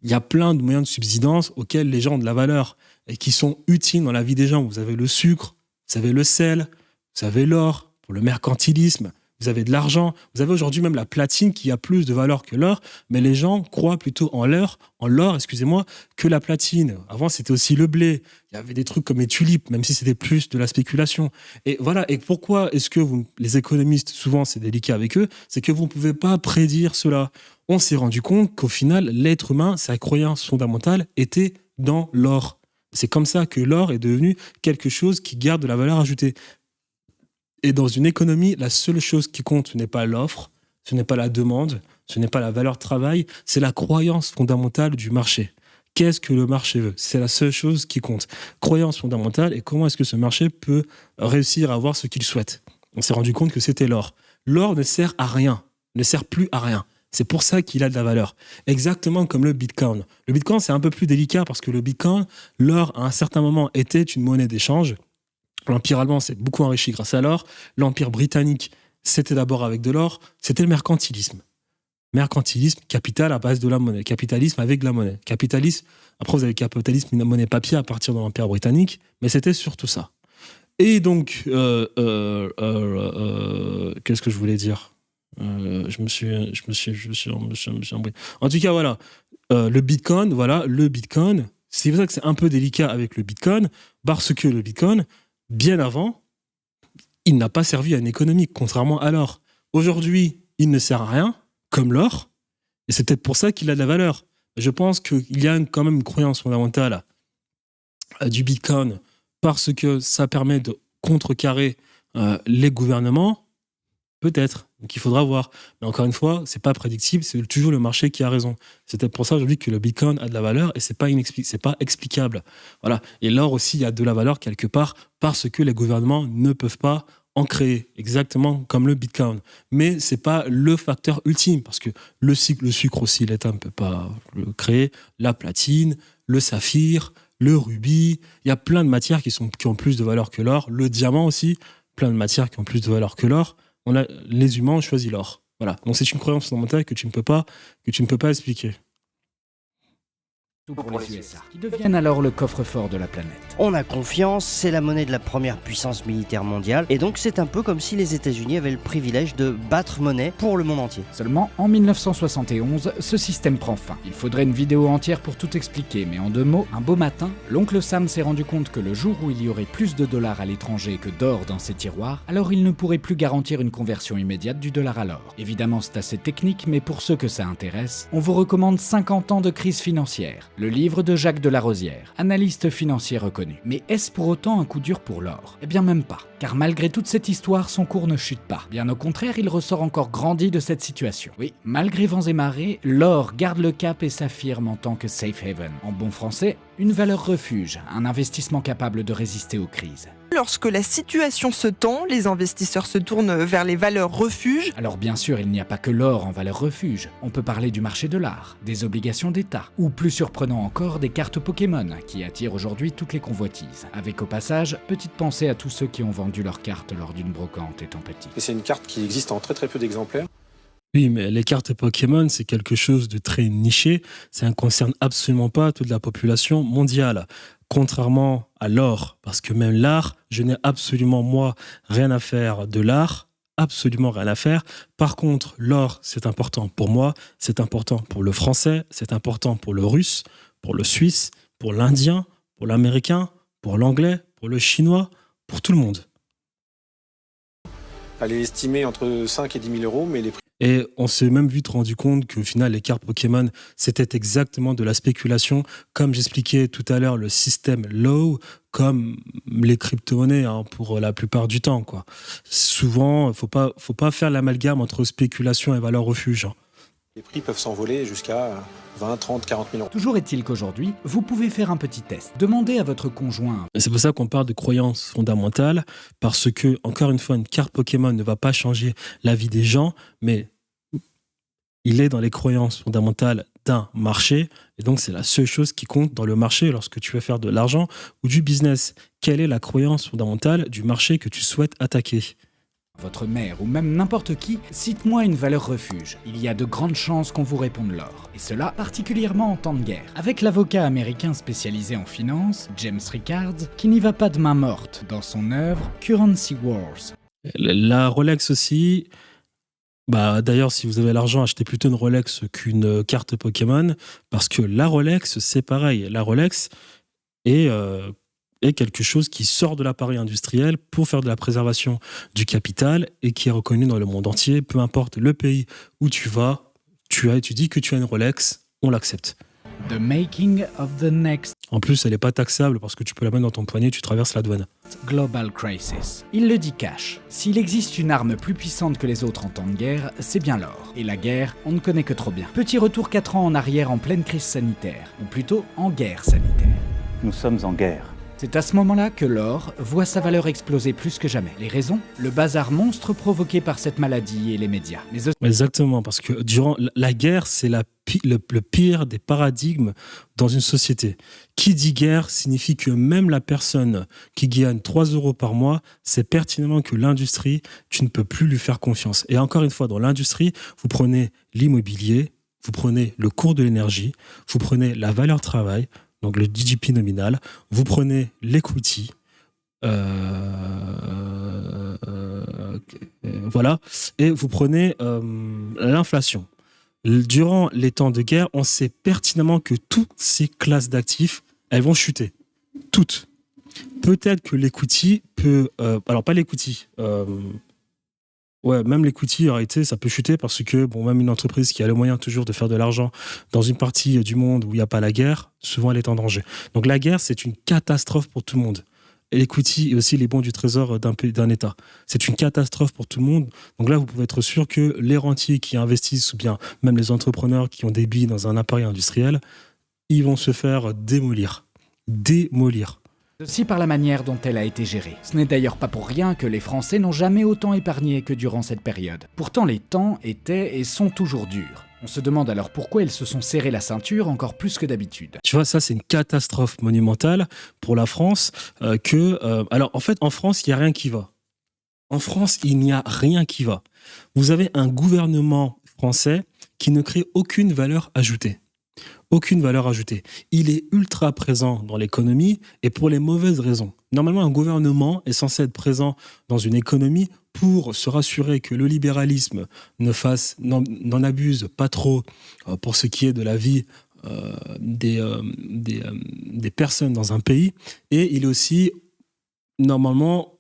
Il y a plein de moyens de subsistance auxquels les gens ont de la valeur et qui sont utiles dans la vie des gens. Vous avez le sucre, vous avez le sel, vous avez l'or pour le mercantilisme, vous avez de l'argent, vous avez aujourd'hui même la platine qui a plus de valeur que l'or, mais les gens croient plutôt en l'or, que la platine. Avant, c'était aussi le blé. Il y avait des trucs comme les tulipes, même si c'était plus de la spéculation. Et voilà. Et pourquoi est-ce que les économistes, souvent c'est délicat avec eux, c'est que vous ne pouvez pas prédire cela. On s'est rendu compte qu'au final, l'être humain, sa croyance fondamentale était dans l'or. C'est comme ça que l'or est devenu quelque chose qui garde de la valeur ajoutée. Et dans une économie, la seule chose qui compte, ce n'est pas l'offre, ce n'est pas la demande, ce n'est pas la valeur travail, c'est la croyance fondamentale du marché. Qu'est-ce que le marché veut ? C'est la seule chose qui compte. Croyance fondamentale et comment est-ce que ce marché peut réussir à avoir ce qu'il souhaite. On s'est rendu compte que c'était l'or. L'or ne sert à rien, ne sert plus à rien. C'est pour ça qu'il a de la valeur. Exactement comme le Bitcoin. Le Bitcoin, c'est un peu plus délicat parce que le Bitcoin, l'or, à un certain moment, était une monnaie d'échange. L'Empire allemand s'est beaucoup enrichi grâce à l'or. L'Empire britannique, c'était d'abord avec de l'or. C'était le mercantilisme. Mercantilisme, capital à base de la monnaie. Capitalisme avec de la monnaie. Capitalisme, après vous avez capitalisme, une monnaie papier à partir de l'Empire britannique. Mais c'était surtout ça. Et donc, qu'est-ce que je voulais dire ? Je me suis embrouillé. En tout cas, voilà. Le Bitcoin, c'est pour ça que c'est un peu délicat avec le Bitcoin, parce que le Bitcoin, bien avant, il n'a pas servi à une économie, contrairement à l'or. Aujourd'hui, il ne sert à rien, comme l'or, et c'est peut-être pour ça qu'il a de la valeur. Je pense qu'il y a quand même une croyance fondamentale du Bitcoin parce que ça permet de contrecarrer les gouvernements, peut-être. Donc il faudra voir. Mais encore une fois, c'est pas prédictible, c'est toujours le marché qui a raison. C'était pour ça aujourd'hui que le Bitcoin a de la valeur et c'est pas explicable. Voilà. Et l'or aussi, il y a de la valeur quelque part parce que les gouvernements ne peuvent pas en créer, exactement comme le Bitcoin. Mais c'est pas le facteur ultime parce que le sucre aussi, l'État ne peut pas le créer. La platine, le saphir, le rubis, il y a plein de matières qui ont plus de valeur que l'or. Le diamant aussi, plein de matières qui ont plus de valeur que l'or. Les humains ont choisi l'or. Voilà. Donc c'est une croyance fondamentale que tu ne peux pas expliquer.
Pour les USA, qui deviennent alors le coffre-fort de la planète.
On a confiance, c'est la monnaie de la première puissance militaire mondiale, et donc c'est un peu comme si les États-Unis avaient le privilège de battre monnaie pour le monde entier.
Seulement, en 1971, ce système prend fin. Il faudrait une vidéo entière pour tout expliquer, mais en 2 mots, un beau matin, l'oncle Sam s'est rendu compte que le jour où il y aurait plus de dollars à l'étranger que d'or dans ses tiroirs, alors il ne pourrait plus garantir une conversion immédiate du dollar à l'or. Évidemment, c'est assez technique, mais pour ceux que ça intéresse, on vous recommande 50 ans de crise financière. Le livre de Jacques Delarosière, analyste financier reconnu. Mais est-ce pour autant un coup dur pour l'or ? Eh bien même pas, car malgré toute cette histoire, son cours ne chute pas. Bien au contraire, il ressort encore grandi de cette situation. Oui, malgré vents et marées, l'or garde le cap et s'affirme en tant que safe haven. En bon français, une valeur refuge, un investissement capable de résister aux crises.
Lorsque la situation se tend, les investisseurs se tournent vers les valeurs refuges.
Alors bien sûr, il n'y a pas que l'or en valeur refuge. On peut parler du marché de l'art, des obligations d'État, ou plus surprenant encore, des cartes Pokémon, qui attirent aujourd'hui toutes les convoitises. Avec au passage, petite pensée à tous ceux qui ont vendu leurs cartes lors d'une brocante étant petits.
Et c'est une carte qui existe en très très peu d'exemplaires.
Oui, mais les cartes Pokémon, c'est quelque chose de très niché. Ça ne concerne absolument pas toute la population mondiale. Contrairement à l'or, parce que même l'art, je n'ai absolument, moi, rien à faire de l'art, absolument rien à faire. Par contre, l'or, c'est important pour moi, c'est important pour le français, c'est important pour le russe, pour le suisse, pour l'indien, pour l'américain, pour l'anglais, pour le chinois, pour tout le monde.
Elle est estimée entre 5 et 10 000 euros, mais les prix...
Et on s'est même vite rendu compte qu'au final, les cartes Pokémon, c'était exactement de la spéculation. Comme j'expliquais tout à l'heure, le système low, comme les crypto-monnaies, pour la plupart du temps, quoi. Souvent, faut pas faire l'amalgame entre spéculation et valeur refuge.
Les prix peuvent s'envoler jusqu'à 20, 30, 40 000 euros.
Toujours est-il qu'aujourd'hui, vous pouvez faire un petit test. Demandez à votre conjoint.
Et c'est pour ça qu'on parle de croyances fondamentales, parce que, encore une fois, une carte Pokémon ne va pas changer la vie des gens, mais il est dans les croyances fondamentales d'un marché, et donc c'est la seule chose qui compte dans le marché lorsque tu veux faire de l'argent ou du business. Quelle est la croyance fondamentale du marché que tu souhaites attaquer ?
Votre mère ou même n'importe qui, cite-moi une valeur refuge. Il y a de grandes chances qu'on vous réponde l'or. Et cela particulièrement en temps de guerre. Avec l'avocat américain spécialisé en finance, James Rickards, qui n'y va pas de main morte dans son œuvre Currency Wars.
La Rolex aussi. D'ailleurs, si vous avez l'argent, achetez plutôt une Rolex qu'une carte Pokémon, parce que la Rolex, c'est pareil. La Rolex est quelque chose qui sort de l'appareil industriel pour faire de la préservation du capital et qui est reconnu dans le monde entier. Peu importe le pays où tu vas, tu dis que tu as une Rolex, on l'accepte.
The making of the next.
En plus, elle n'est pas taxable parce que tu peux la mettre dans ton poignet, tu traverses la douane.
Global Crisis. Il le dit cash. S'il existe une arme plus puissante que les autres en temps de guerre, c'est bien l'or. Et la guerre, on ne connaît que trop bien. Petit retour 4 ans en arrière en pleine crise sanitaire, ou plutôt en guerre sanitaire.
Nous sommes en guerre.
C'est à ce moment-là que l'or voit sa valeur exploser plus que jamais. Les raisons ? Le bazar monstre provoqué par cette maladie et les médias.
Exactement, parce que durant la guerre, c'est le pire des paradigmes dans une société. Qui dit guerre signifie que même la personne qui gagne 3 € par mois, c'est pertinemment que l'industrie, tu ne peux plus lui faire confiance. Et encore une fois, dans l'industrie, vous prenez l'immobilier, vous prenez le cours de l'énergie, vous prenez la valeur travail, donc le GDP nominal, vous prenez l'equity, voilà, et vous prenez l'inflation. Durant les temps de guerre, on sait pertinemment que toutes ces classes d'actifs, elles vont chuter. Toutes. Peut-être que l'equity peut... alors, pas l'equity. Même l'equity, en réalité, ça peut chuter parce que même une entreprise qui a le moyen toujours de faire de l'argent dans une partie du monde où il n'y a pas la guerre, souvent elle est en danger. Donc la guerre, c'est une catastrophe pour tout le monde. l'equity et aussi les bons du trésor d'un État. C'est une catastrophe pour tout le monde. Donc là, vous pouvez être sûr que les rentiers qui investissent ou bien même les entrepreneurs qui ont des billes dans un appareil industriel, ils vont se faire démolir.
Aussi par la manière dont elle a été gérée. Ce n'est d'ailleurs pas pour rien que les Français n'ont jamais autant épargné que durant cette période. Pourtant, les temps étaient et sont toujours durs. On se demande alors pourquoi ils se sont serrés la ceinture encore plus que d'habitude.
Tu vois, ça, c'est une catastrophe monumentale pour la France. Alors, en fait, en France, il n'y a rien qui va. En France, il n'y a rien qui va. Vous avez un gouvernement français qui ne crée aucune valeur ajoutée. Aucune valeur ajoutée. Il est ultra présent dans l'économie et pour les mauvaises raisons. Normalement, un gouvernement est censé être présent dans une économie pour se rassurer que le libéralisme n'en abuse pas trop pour ce qui est de la vie des personnes dans un pays. Et il est aussi normalement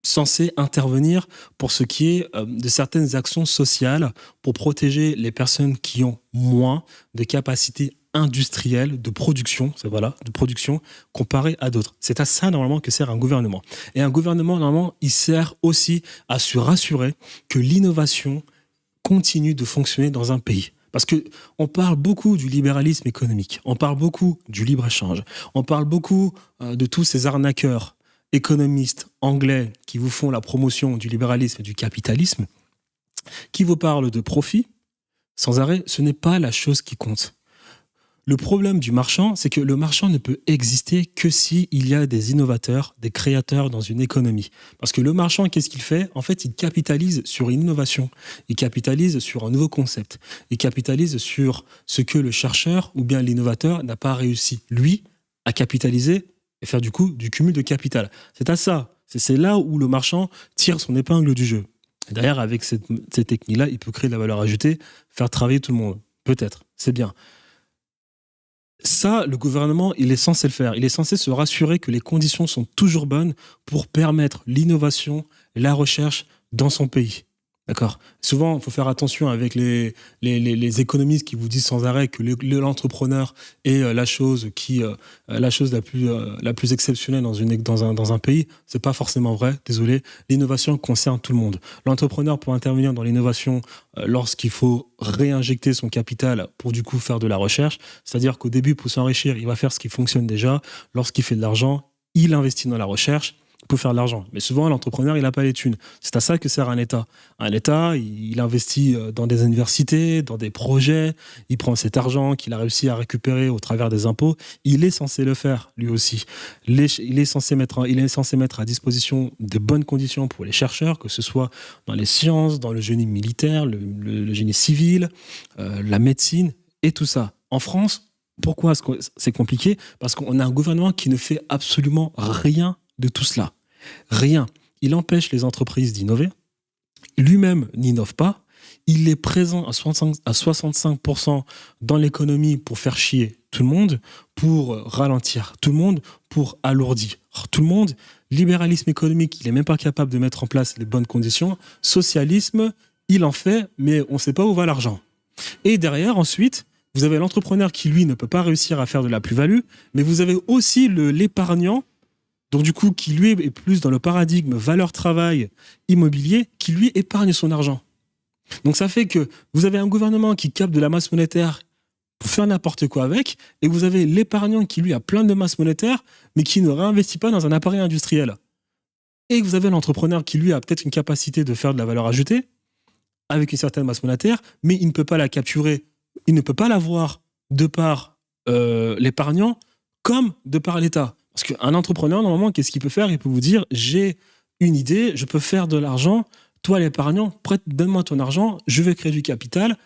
censé intervenir pour ce qui est de certaines actions sociales pour protéger les personnes qui ont moins de capacités industrielle de production, comparé à d'autres. C'est à ça, normalement, que sert un gouvernement. Et un gouvernement, normalement, il sert aussi à se rassurer que l'innovation continue de fonctionner dans un pays. Parce qu'on parle beaucoup du libéralisme économique, on parle beaucoup du libre-échange, on parle beaucoup de tous ces arnaqueurs économistes anglais qui vous font la promotion du libéralisme et du capitalisme, qui vous parlent de profit, sans arrêt, ce n'est pas la chose qui compte. Le problème du marchand, c'est que le marchand ne peut exister que s'il y a des innovateurs, des créateurs dans une économie. Parce que le marchand, qu'est-ce qu'il fait ? En fait, il capitalise sur une innovation. Il capitalise sur un nouveau concept. Il capitalise sur ce que le chercheur ou bien l'innovateur n'a pas réussi, lui, à capitaliser et faire du coup du cumul de capital. C'est à ça. C'est là où le marchand tire son épingle du jeu. Et derrière, avec cette technique-là, il peut créer de la valeur ajoutée, faire travailler tout le monde. Peut-être. C'est bien. Ça, le gouvernement, il est censé le faire. Il est censé se rassurer que les conditions sont toujours bonnes pour permettre l'innovation et la recherche dans son pays. D'accord ? Souvent, il faut faire attention avec les économistes qui vous disent sans arrêt que l'entrepreneur est la chose la plus exceptionnelle dans un pays. C'est pas forcément vrai, désolé. L'innovation concerne tout le monde. L'entrepreneur peut intervenir dans l'innovation lorsqu'il faut réinjecter son capital pour du coup faire de la recherche. C'est-à-dire qu'au début, pour s'enrichir, il va faire ce qui fonctionne déjà. Lorsqu'il fait de l'argent, il investit dans la recherche pour faire de l'argent. Mais souvent, l'entrepreneur, il n'a pas les thunes. C'est à ça que sert un État. Un État, il investit dans des universités, dans des projets, il prend cet argent qu'il a réussi à récupérer au travers des impôts. Il est censé le faire, lui aussi. Il est censé mettre à disposition de bonnes conditions pour les chercheurs, que ce soit dans les sciences, dans le génie militaire, le génie civil, la médecine et tout ça. En France, pourquoi c'est compliqué ? Parce qu'on a un gouvernement qui ne fait absolument rien de tout cela. Rien. Il empêche les entreprises d'innover. Lui-même n'innove pas. Il est présent à 65% dans l'économie pour faire chier tout le monde, pour ralentir tout le monde, pour alourdir tout le monde. Libéralisme économique, il n'est même pas capable de mettre en place les bonnes conditions. Socialisme, il en fait, mais on ne sait pas où va l'argent. Et derrière, ensuite, vous avez l'entrepreneur qui, lui, ne peut pas réussir à faire de la plus-value, mais vous avez aussi l'épargnant, donc du coup, qui lui est plus dans le paradigme valeur-travail immobilier, qui lui épargne son argent. Donc ça fait que vous avez un gouvernement qui capte de la masse monétaire pour faire n'importe quoi avec, et vous avez l'épargnant qui lui a plein de masse monétaire, mais qui ne réinvestit pas dans un appareil industriel. Et vous avez l'entrepreneur qui lui a peut-être une capacité de faire de la valeur ajoutée, avec une certaine masse monétaire, mais il ne peut pas la capturer, il ne peut pas l'avoir de par l'épargnant, comme de par l'État. Parce qu'un entrepreneur, normalement, qu'est-ce qu'il peut faire ? Il peut vous dire, j'ai une idée, je peux faire de l'argent, toi l'épargnant, donne-moi ton argent, je vais créer du capital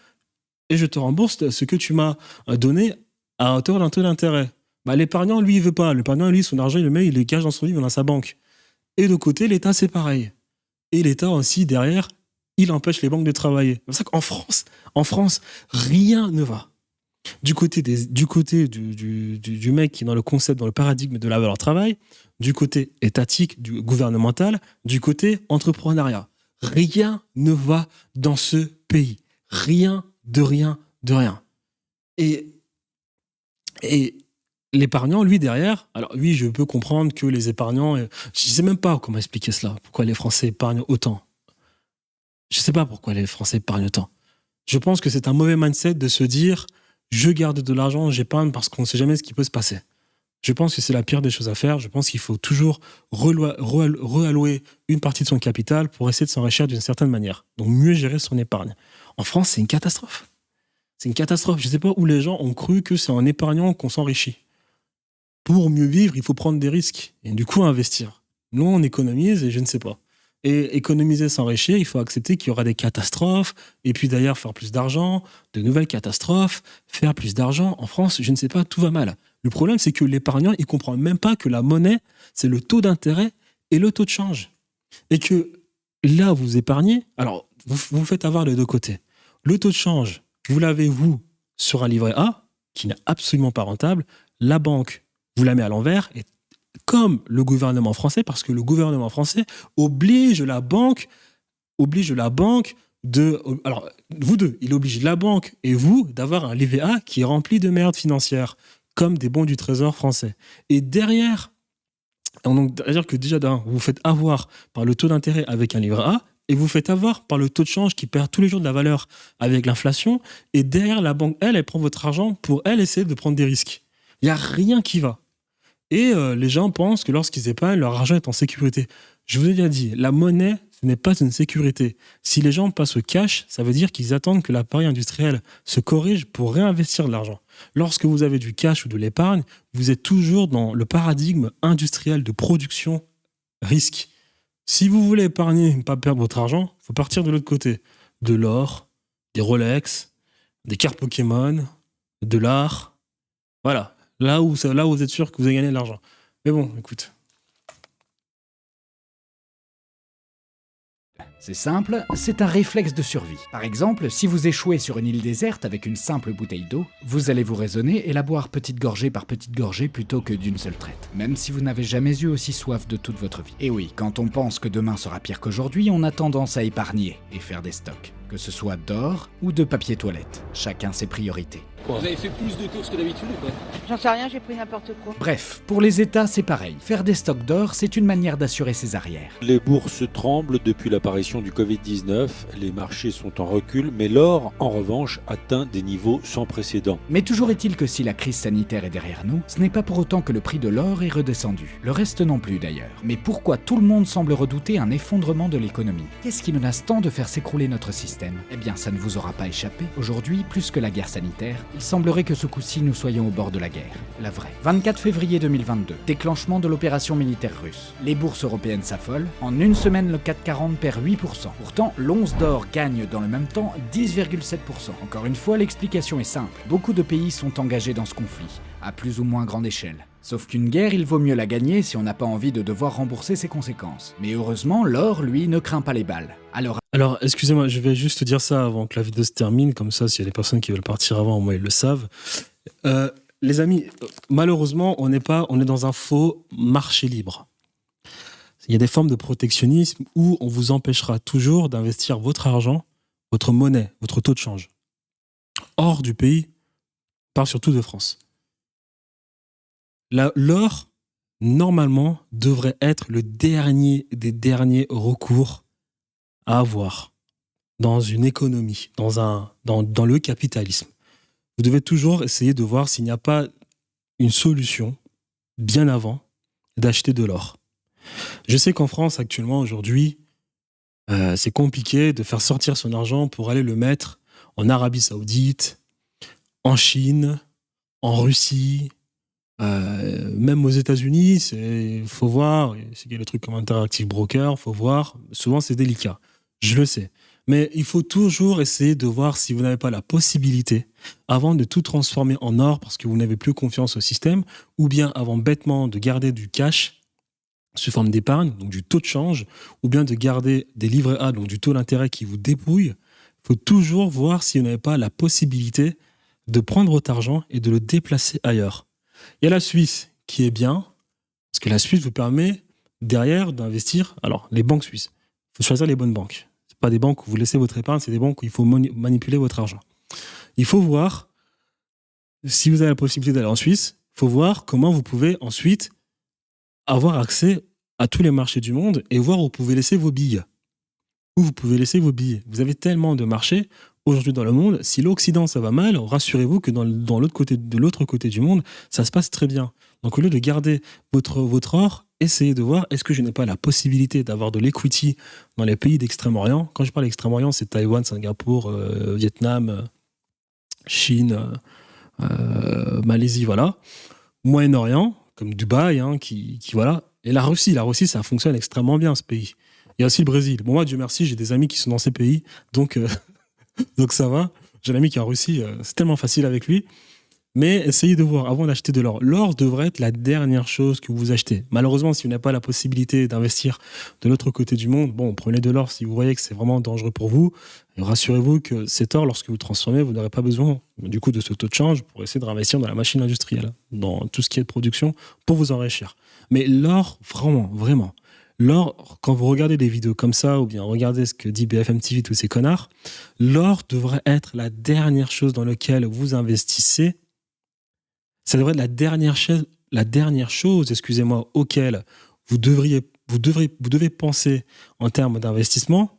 et je te rembourse ce que tu m'as donné à hauteur d'un taux d'intérêt. Bah, l'épargnant, lui, il veut pas. L'épargnant, lui, son argent, il le met, il le cache dans son livre, dans sa banque. Et de côté, l'État, c'est pareil. Et l'État aussi, derrière, il empêche les banques de travailler. C'est pour ça qu'en France, rien ne va. Du côté du mec qui est dans le concept, dans le paradigme de la valeur travail, du côté étatique, du gouvernemental, du côté entrepreneuriat. Rien ne va dans ce pays. Rien de rien de rien. Et l'épargnant, lui, derrière, alors oui, je peux comprendre que les épargnants, je ne sais même pas comment expliquer cela, pourquoi les Français épargnent autant. Je ne sais pas pourquoi les Français épargnent autant. Je pense que c'est un mauvais mindset de se dire je garde de l'argent, j'épargne parce qu'on ne sait jamais ce qui peut se passer. Je pense que c'est la pire des choses à faire. Je pense qu'il faut toujours reallouer une partie de son capital pour essayer de s'enrichir d'une certaine manière. Donc mieux gérer son épargne. En France, c'est une catastrophe. C'est une catastrophe. Je ne sais pas où les gens ont cru que c'est en épargnant qu'on s'enrichit. Pour mieux vivre, il faut prendre des risques et du coup investir. Nous, on économise et je ne sais pas. Et économiser, s'enrichir, il faut accepter qu'il y aura des catastrophes, et puis d'ailleurs faire plus d'argent, de nouvelles catastrophes, faire plus d'argent. En France, je ne sais pas, tout va mal. Le problème, c'est que l'épargnant, il ne comprend même pas que la monnaie, c'est le taux d'intérêt et le taux de change. Et que là, vous épargnez, alors vous vous faites avoir les deux côtés. Le taux de change, vous l'avez, vous, sur un livret A, qui n'est absolument pas rentable. La banque vous la met à l'envers, et comme le gouvernement français, parce que le gouvernement français oblige la banque de... Alors, vous deux, il oblige la banque et vous d'avoir un livret A qui est rempli de merde financière, comme des bons du trésor français. Et derrière, donc, c'est-à-dire que déjà, vous vous faites avoir par le taux d'intérêt avec un livret A, et vous faites avoir par le taux de change qui perd tous les jours de la valeur avec l'inflation, et derrière, la banque, elle prend votre argent pour, elle, essayer de prendre des risques. Il n'y a rien qui va. Et les gens pensent que lorsqu'ils épargnent, leur argent est en sécurité. Je vous ai déjà dit, la monnaie, ce n'est pas une sécurité. Si les gens passent au cash, ça veut dire qu'ils attendent que l'appareil industriel se corrige pour réinvestir de l'argent. Lorsque vous avez du cash ou de l'épargne, vous êtes toujours dans le paradigme industriel de production risque. Si vous voulez épargner et ne pas perdre votre argent, il faut partir de l'autre côté. De l'or, des Rolex, des cartes Pokémon, de l'art. Voilà. Là où vous êtes sûr que vous allez gagner de l'argent. Mais bon, écoute.
C'est simple, c'est un réflexe de survie. Par exemple, si vous échouez sur une île déserte avec une simple bouteille d'eau, vous allez vous raisonner et la boire petite gorgée par petite gorgée plutôt que d'une seule traite. Même si vous n'avez jamais eu aussi soif de toute votre vie. Et oui, quand on pense que demain sera pire qu'aujourd'hui, on a tendance à épargner et faire des stocks. Que ce soit d'or ou de papier toilette. Chacun ses priorités.
Vous avez fait plus de courses que d'habitude ou pas?
J'en sais rien, j'ai pris n'importe quoi.
Bref, pour les États, c'est pareil. Faire des stocks d'or, c'est une manière d'assurer ses arrières.
Les bourses tremblent depuis l'apparition du Covid-19, les marchés sont en recul, mais l'or, en revanche, atteint des niveaux sans précédent.
Mais toujours est-il que si la crise sanitaire est derrière nous, ce n'est pas pour autant que le prix de l'or est redescendu. Le reste non plus d'ailleurs. Mais pourquoi tout le monde semble redouter un effondrement de l'économie? Qu'est-ce qui menace tant de faire s'écrouler notre système? Eh bien, ça ne vous aura pas échappé. Aujourd'hui, plus que la guerre sanitaire, il semblerait que ce coup-ci, nous soyons au bord de la guerre. La vraie. 24 février 2022. Déclenchement de l'opération militaire russe. Les bourses européennes s'affolent. En une semaine, le CAC 40 perd 8%. Pourtant, l'once d'or gagne dans le même temps 10,7%. Encore une fois, l'explication est simple. Beaucoup de pays sont engagés dans ce conflit, à plus ou moins grande échelle. Sauf qu'une guerre, il vaut mieux la gagner si on n'a pas envie de devoir rembourser ses conséquences. Mais heureusement, l'or, lui, ne craint pas les balles.
Alors, excusez-moi, je vais juste dire ça avant que la vidéo se termine, comme ça, s'il y a des personnes qui veulent partir avant, au moins ils le savent. Les amis, malheureusement, on est dans un faux marché libre. Il y a des formes de protectionnisme où on vous empêchera toujours d'investir votre argent, votre monnaie, votre taux de change, hors du pays, je parle surtout de France. L'or, normalement, devrait être le dernier des derniers recours à avoir dans une économie, dans le capitalisme. Vous devez toujours essayer de voir s'il n'y a pas une solution, bien avant, d'acheter de l'or. Je sais qu'en France, actuellement, aujourd'hui, c'est compliqué de faire sortir son argent pour aller le mettre en Arabie Saoudite, en Chine, en Russie, même aux États-Unis, il faut voir, il y a des trucs comme Interactive Broker, il faut voir, souvent c'est délicat, je le sais. Mais il faut toujours essayer de voir si vous n'avez pas la possibilité, avant de tout transformer en or parce que vous n'avez plus confiance au système, ou bien avant bêtement de garder du cash sous forme d'épargne, donc du taux de change, ou bien de garder des livrets A, donc du taux d'intérêt qui vous dépouille. Il faut toujours voir si vous n'avez pas la possibilité de prendre votre argent et de le déplacer ailleurs. Il y a la Suisse qui est bien, parce que la Suisse vous permet derrière d'investir. Alors, les banques suisses, il faut choisir les bonnes banques. Ce pas des banques où vous laissez votre épargne, c'est des banques où il faut manipuler votre argent. Il faut voir si vous avez la possibilité d'aller en Suisse, faut voir comment vous pouvez ensuite avoir accès à tous les marchés du monde et voir où vous pouvez laisser vos billes. Où vous pouvez laisser vos billets. Vous avez tellement de marchés aujourd'hui dans le monde. Si l'Occident, ça va mal, rassurez-vous que de l'autre côté du monde, ça se passe très bien. Donc, au lieu de garder votre or, essayez de voir, est-ce que je n'ai pas la possibilité d'avoir de l'equity dans les pays d'Extrême-Orient? Quand je parle d'Extrême-Orient, c'est Taïwan, Singapour, Vietnam, Chine, Malaisie, voilà. Moyen-Orient, comme Dubaï, voilà. Et la Russie, ça fonctionne extrêmement bien, ce pays. Il y a aussi le Brésil. Bon, moi, Dieu merci, j'ai des amis qui sont dans ces pays, donc ça va. J'ai un ami qui est en Russie, c'est tellement facile avec lui. Mais essayez de voir, avant d'acheter de l'or. L'or devrait être la dernière chose que vous achetez. Malheureusement, si vous n'avez pas la possibilité d'investir de l'autre côté du monde, bon, prenez de l'or si vous voyez que c'est vraiment dangereux pour vous. Et rassurez-vous que cet or, lorsque vous transformez, vous n'aurez pas besoin du coup de ce taux de change pour essayer de réinvestir dans la machine industrielle, dans tout ce qui est de production, pour vous enrichir. Mais l'or, vraiment, l'or, quand vous regardez des vidéos comme ça, ou bien regardez ce que dit BFM TV, tous ces connards, l'or devrait être la dernière chose dans laquelle vous investissez. Ça devrait être la dernière chose, excusez-moi, auquel vous devez penser en termes d'investissement.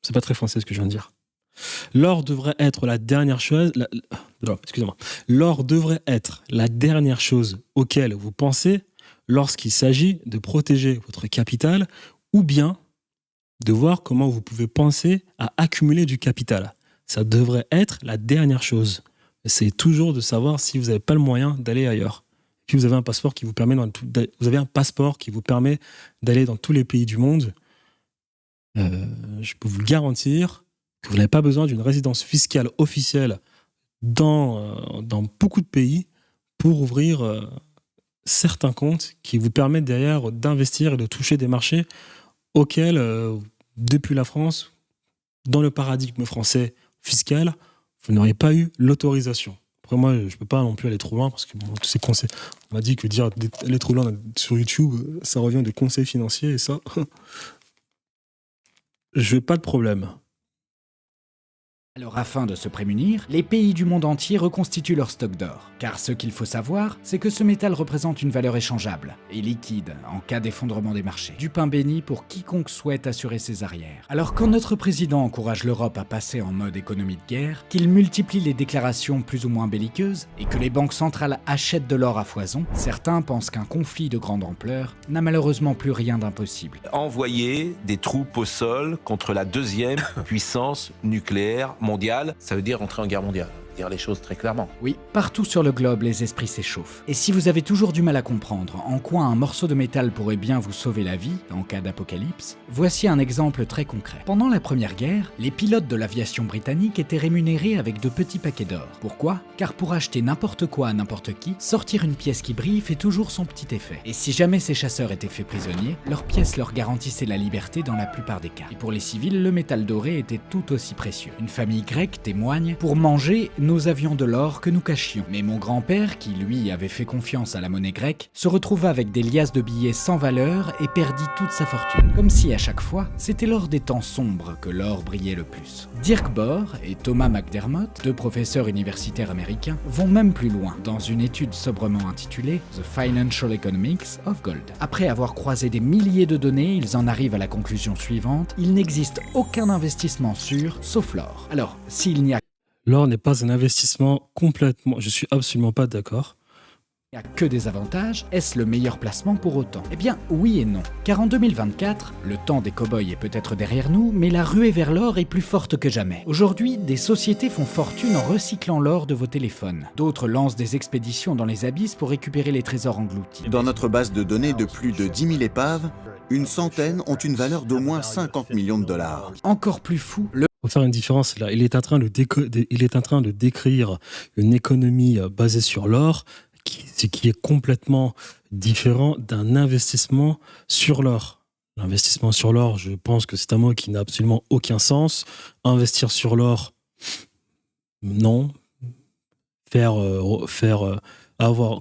C'est pas très français ce que je viens de dire. L'or devrait être la dernière chose. L'or devrait être la dernière chose auquel vous pensez lorsqu'il s'agit de protéger votre capital ou bien de voir comment vous pouvez penser à accumuler du capital. Ça devrait être la dernière chose. Essayez toujours de savoir si vous n'avez pas le moyen d'aller ailleurs. Et puis vous avez un passeport qui vous permet d'aller dans tous les pays du monde. Je peux vous le garantir que vous n'avez pas besoin d'une résidence fiscale officielle dans beaucoup de pays pour ouvrir certains comptes qui vous permettent derrière d'investir et de toucher des marchés auxquels, depuis la France, dans le paradigme français fiscal, vous n'auriez pas eu l'autorisation. Après, moi, je ne peux pas non plus aller trop loin parce que tous ces conseils, on m'a dit que dire aller trop loin sur YouTube, ça revient des conseils financiers et ça, je n'ai pas de problème.
Alors afin de se prémunir, les pays du monde entier reconstituent leur stock d'or. Car ce qu'il faut savoir, c'est que ce métal représente une valeur échangeable et liquide en cas d'effondrement des marchés. Du pain béni pour quiconque souhaite assurer ses arrières. Alors quand notre président encourage l'Europe à passer en mode économie de guerre, qu'il multiplie les déclarations plus ou moins belliqueuses et que les banques centrales achètent de l'or à foison, certains pensent qu'un conflit de grande ampleur n'a malheureusement plus rien d'impossible.
Envoyer des troupes au sol contre la deuxième puissance nucléaire mondiale, ça veut dire entrer en guerre mondiale. Dire les choses très clairement.
Oui, partout sur le globe, les esprits s'échauffent. Et si vous avez toujours du mal à comprendre en quoi un morceau de métal pourrait bien vous sauver la vie en cas d'apocalypse, voici un exemple très concret. Pendant la Première Guerre, les pilotes de l'aviation britannique étaient rémunérés avec de petits paquets d'or. Pourquoi ? Car pour acheter n'importe quoi à n'importe qui, sortir une pièce qui brille fait toujours son petit effet. Et si jamais ces chasseurs étaient faits prisonniers, leur pièce leur garantissait la liberté dans la plupart des cas. Et pour les civils, le métal doré était tout aussi précieux. Une famille grecque témoigne, pour manger, nous avions de l'or que nous cachions. Mais mon grand-père, qui lui avait fait confiance à la monnaie grecque, se retrouva avec des liasses de billets sans valeur et perdit toute sa fortune. Comme si à chaque fois, c'était lors des temps sombres que l'or brillait le plus. Dirk Bohr et Thomas McDermott, deux professeurs universitaires américains, vont même plus loin, dans une étude sobrement intitulée The Financial Economics of Gold. Après avoir croisé des milliers de données, ils en arrivent à la conclusion suivante: il n'existe aucun investissement sûr, sauf l'or. Alors, s'il n'y a
L'or n'est pas un investissement complètement... Je suis absolument pas d'accord.
Il n'y a que des avantages, est-ce le meilleur placement pour autant ? Eh bien, oui et non. Car en 2024, le temps des cow-boys est peut-être derrière nous, mais la ruée vers l'or est plus forte que jamais. Aujourd'hui, des sociétés font fortune en recyclant l'or de vos téléphones. D'autres lancent des expéditions dans les abysses pour récupérer les trésors engloutis.
Dans notre base de données de plus de 10 000 épaves, une centaine ont une valeur d'au moins 50 millions de dollars.
Encore plus fou,
Faut faire une différence là. Il est en train de décrire une économie basée sur l'or, qui est complètement différent d'un investissement sur l'or. L'investissement sur l'or, je pense que c'est un mot qui n'a absolument aucun sens. Investir sur l'or, non.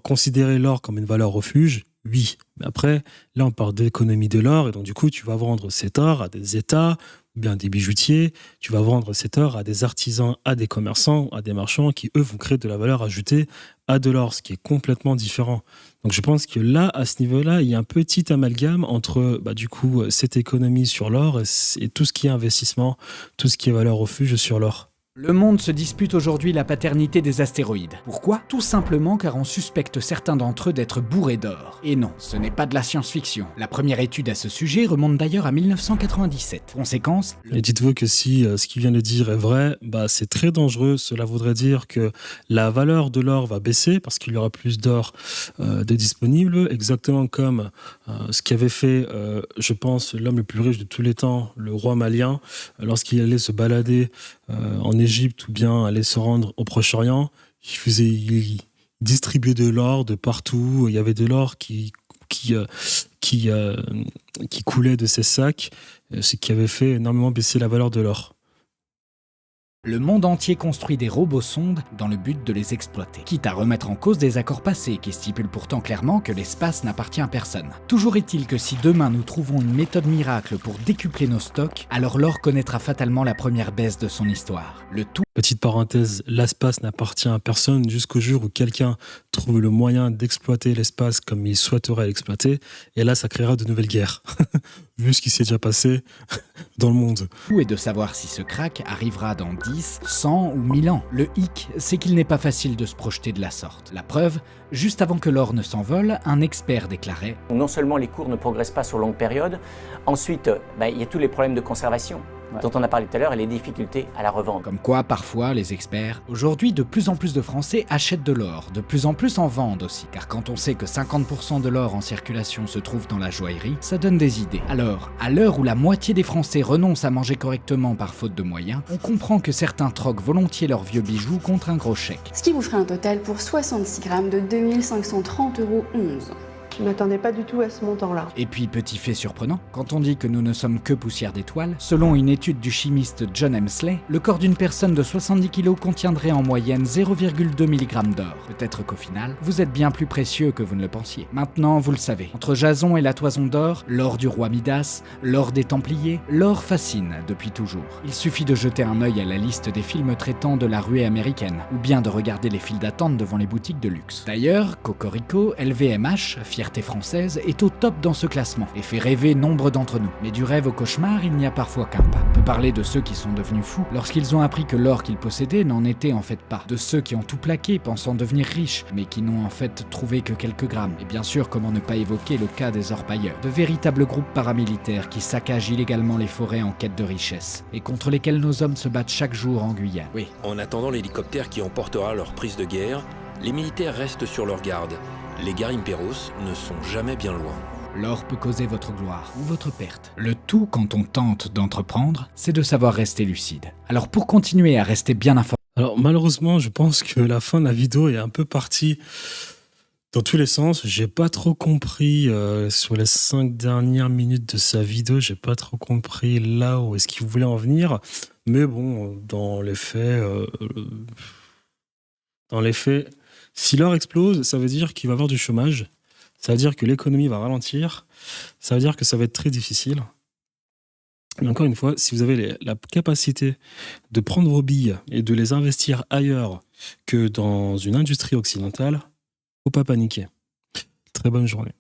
Considérer l'or comme une valeur refuge, oui. Mais après, là, on parle d'économie de l'or, et donc du coup, tu vas vendre cet or à des États ou bien des bijoutiers, tu vas vendre cet or à des artisans, à des commerçants, à des marchands qui, eux, vont créer de la valeur ajoutée à de l'or, ce qui est complètement différent. Donc je pense que là, à ce niveau-là, il y a un petit amalgame entre du coup cette économie sur l'or et tout ce qui est investissement, tout ce qui est valeur refuge sur l'or.
Le monde se dispute aujourd'hui la paternité des astéroïdes. Pourquoi ? Tout simplement car on suspecte certains d'entre eux d'être bourrés d'or. Et non, ce n'est pas de la science-fiction. La première étude à ce sujet remonte d'ailleurs à 1997. Conséquence ?
Et dites-vous que si ce qu'il vient de dire est vrai, c'est très dangereux. Cela voudrait dire que la valeur de l'or va baisser parce qu'il y aura plus d'or de disponible, exactement comme ce qu'avait fait, je pense, l'homme le plus riche de tous les temps, le roi malien, lorsqu'il allait se balader en Égypte ou bien aller se rendre au Proche-Orient, il distribuait de l'or de partout. Il y avait de l'or qui coulait de ses sacs, ce qui avait fait énormément baisser la valeur de l'or.
Le monde entier construit des robots-sondes dans le but de les exploiter, quitte à remettre en cause des accords passés qui stipulent pourtant clairement que l'espace n'appartient à personne. Toujours est-il que si demain nous trouvons une méthode miracle pour décupler nos stocks, alors l'or connaîtra fatalement la première baisse de son histoire. Le tout...
Petite parenthèse, l'espace n'appartient à personne jusqu'au jour où quelqu'un trouve le moyen d'exploiter l'espace comme il souhaiterait l'exploiter, et là ça créera de nouvelles guerres, vu ce qui s'est déjà passé dans le monde.
Tout est de savoir si ce crack arrivera dans 10, 100 ou 1000 ans. Le hic, c'est qu'il n'est pas facile de se projeter de la sorte. La preuve, juste avant que l'or ne s'envole, un expert déclarait «
Non seulement les cours ne progressent pas sur longue période, ensuite il y a tous les problèmes de conservation. Dont on a parlé tout à l'heure et les difficultés à la revendre. »
Comme quoi, parfois, les experts... Aujourd'hui, de plus en plus de Français achètent de l'or, de plus en plus en vendent aussi. Car quand on sait que 50% de l'or en circulation se trouve dans la joaillerie, ça donne des idées. Alors, à l'heure où la moitié des Français renoncent à manger correctement par faute de moyens, on comprend que certains troquent volontiers leurs vieux bijoux contre un gros chèque.
Ce qui vous ferait un total pour 66 grammes de 2530,11 €.
Je ne m'attendais pas du tout à ce montant-là.
Et puis, petit fait surprenant, quand on dit que nous ne sommes que poussière d'étoiles, selon une étude du chimiste John Hemsley, le corps d'une personne de 70 kg contiendrait en moyenne 0,2 mg d'or. Peut-être qu'au final, vous êtes bien plus précieux que vous ne le pensiez. Maintenant, vous le savez, entre Jason et la toison d'or, l'or du roi Midas, l'or des Templiers, l'or fascine depuis toujours. Il suffit de jeter un œil à la liste des films traitant de la ruée américaine, ou bien de regarder les files d'attente devant les boutiques de luxe. D'ailleurs, Cocorico, LVMH, fierté française, est au top dans ce classement et fait rêver nombre d'entre nous. Mais du rêve au cauchemar, il n'y a parfois qu'un pas. On peut parler de ceux qui sont devenus fous lorsqu'ils ont appris que l'or qu'ils possédaient n'en était en fait pas. De ceux qui ont tout plaqué pensant devenir riches, mais qui n'ont en fait trouvé que quelques grammes. Et bien sûr, comment ne pas évoquer le cas des orpailleurs, de véritables groupes paramilitaires qui saccagent illégalement les forêts en quête de richesse, et contre lesquels nos hommes se battent chaque jour en Guyane.
Oui, en attendant l'hélicoptère qui emportera leur prise de guerre, les militaires restent sur leur garde. Les garimperos ne sont jamais bien loin.
L'or peut causer votre gloire ou votre perte. Le tout, quand on tente d'entreprendre, c'est de savoir rester lucide. Alors pour continuer à rester bien informé...
Alors malheureusement, je pense que la fin de la vidéo est un peu partie dans tous les sens. J'ai pas trop compris sur les 5 dernières minutes de sa vidéo, j'ai pas trop compris là où est-ce qu'il voulait en venir. Mais bon, dans les faits, si l'or explose, ça veut dire qu'il va y avoir du chômage, ça veut dire que l'économie va ralentir, ça veut dire que ça va être très difficile. Mais encore une fois, si vous avez la capacité de prendre vos billes et de les investir ailleurs que dans une industrie occidentale, faut pas paniquer. Très bonne journée.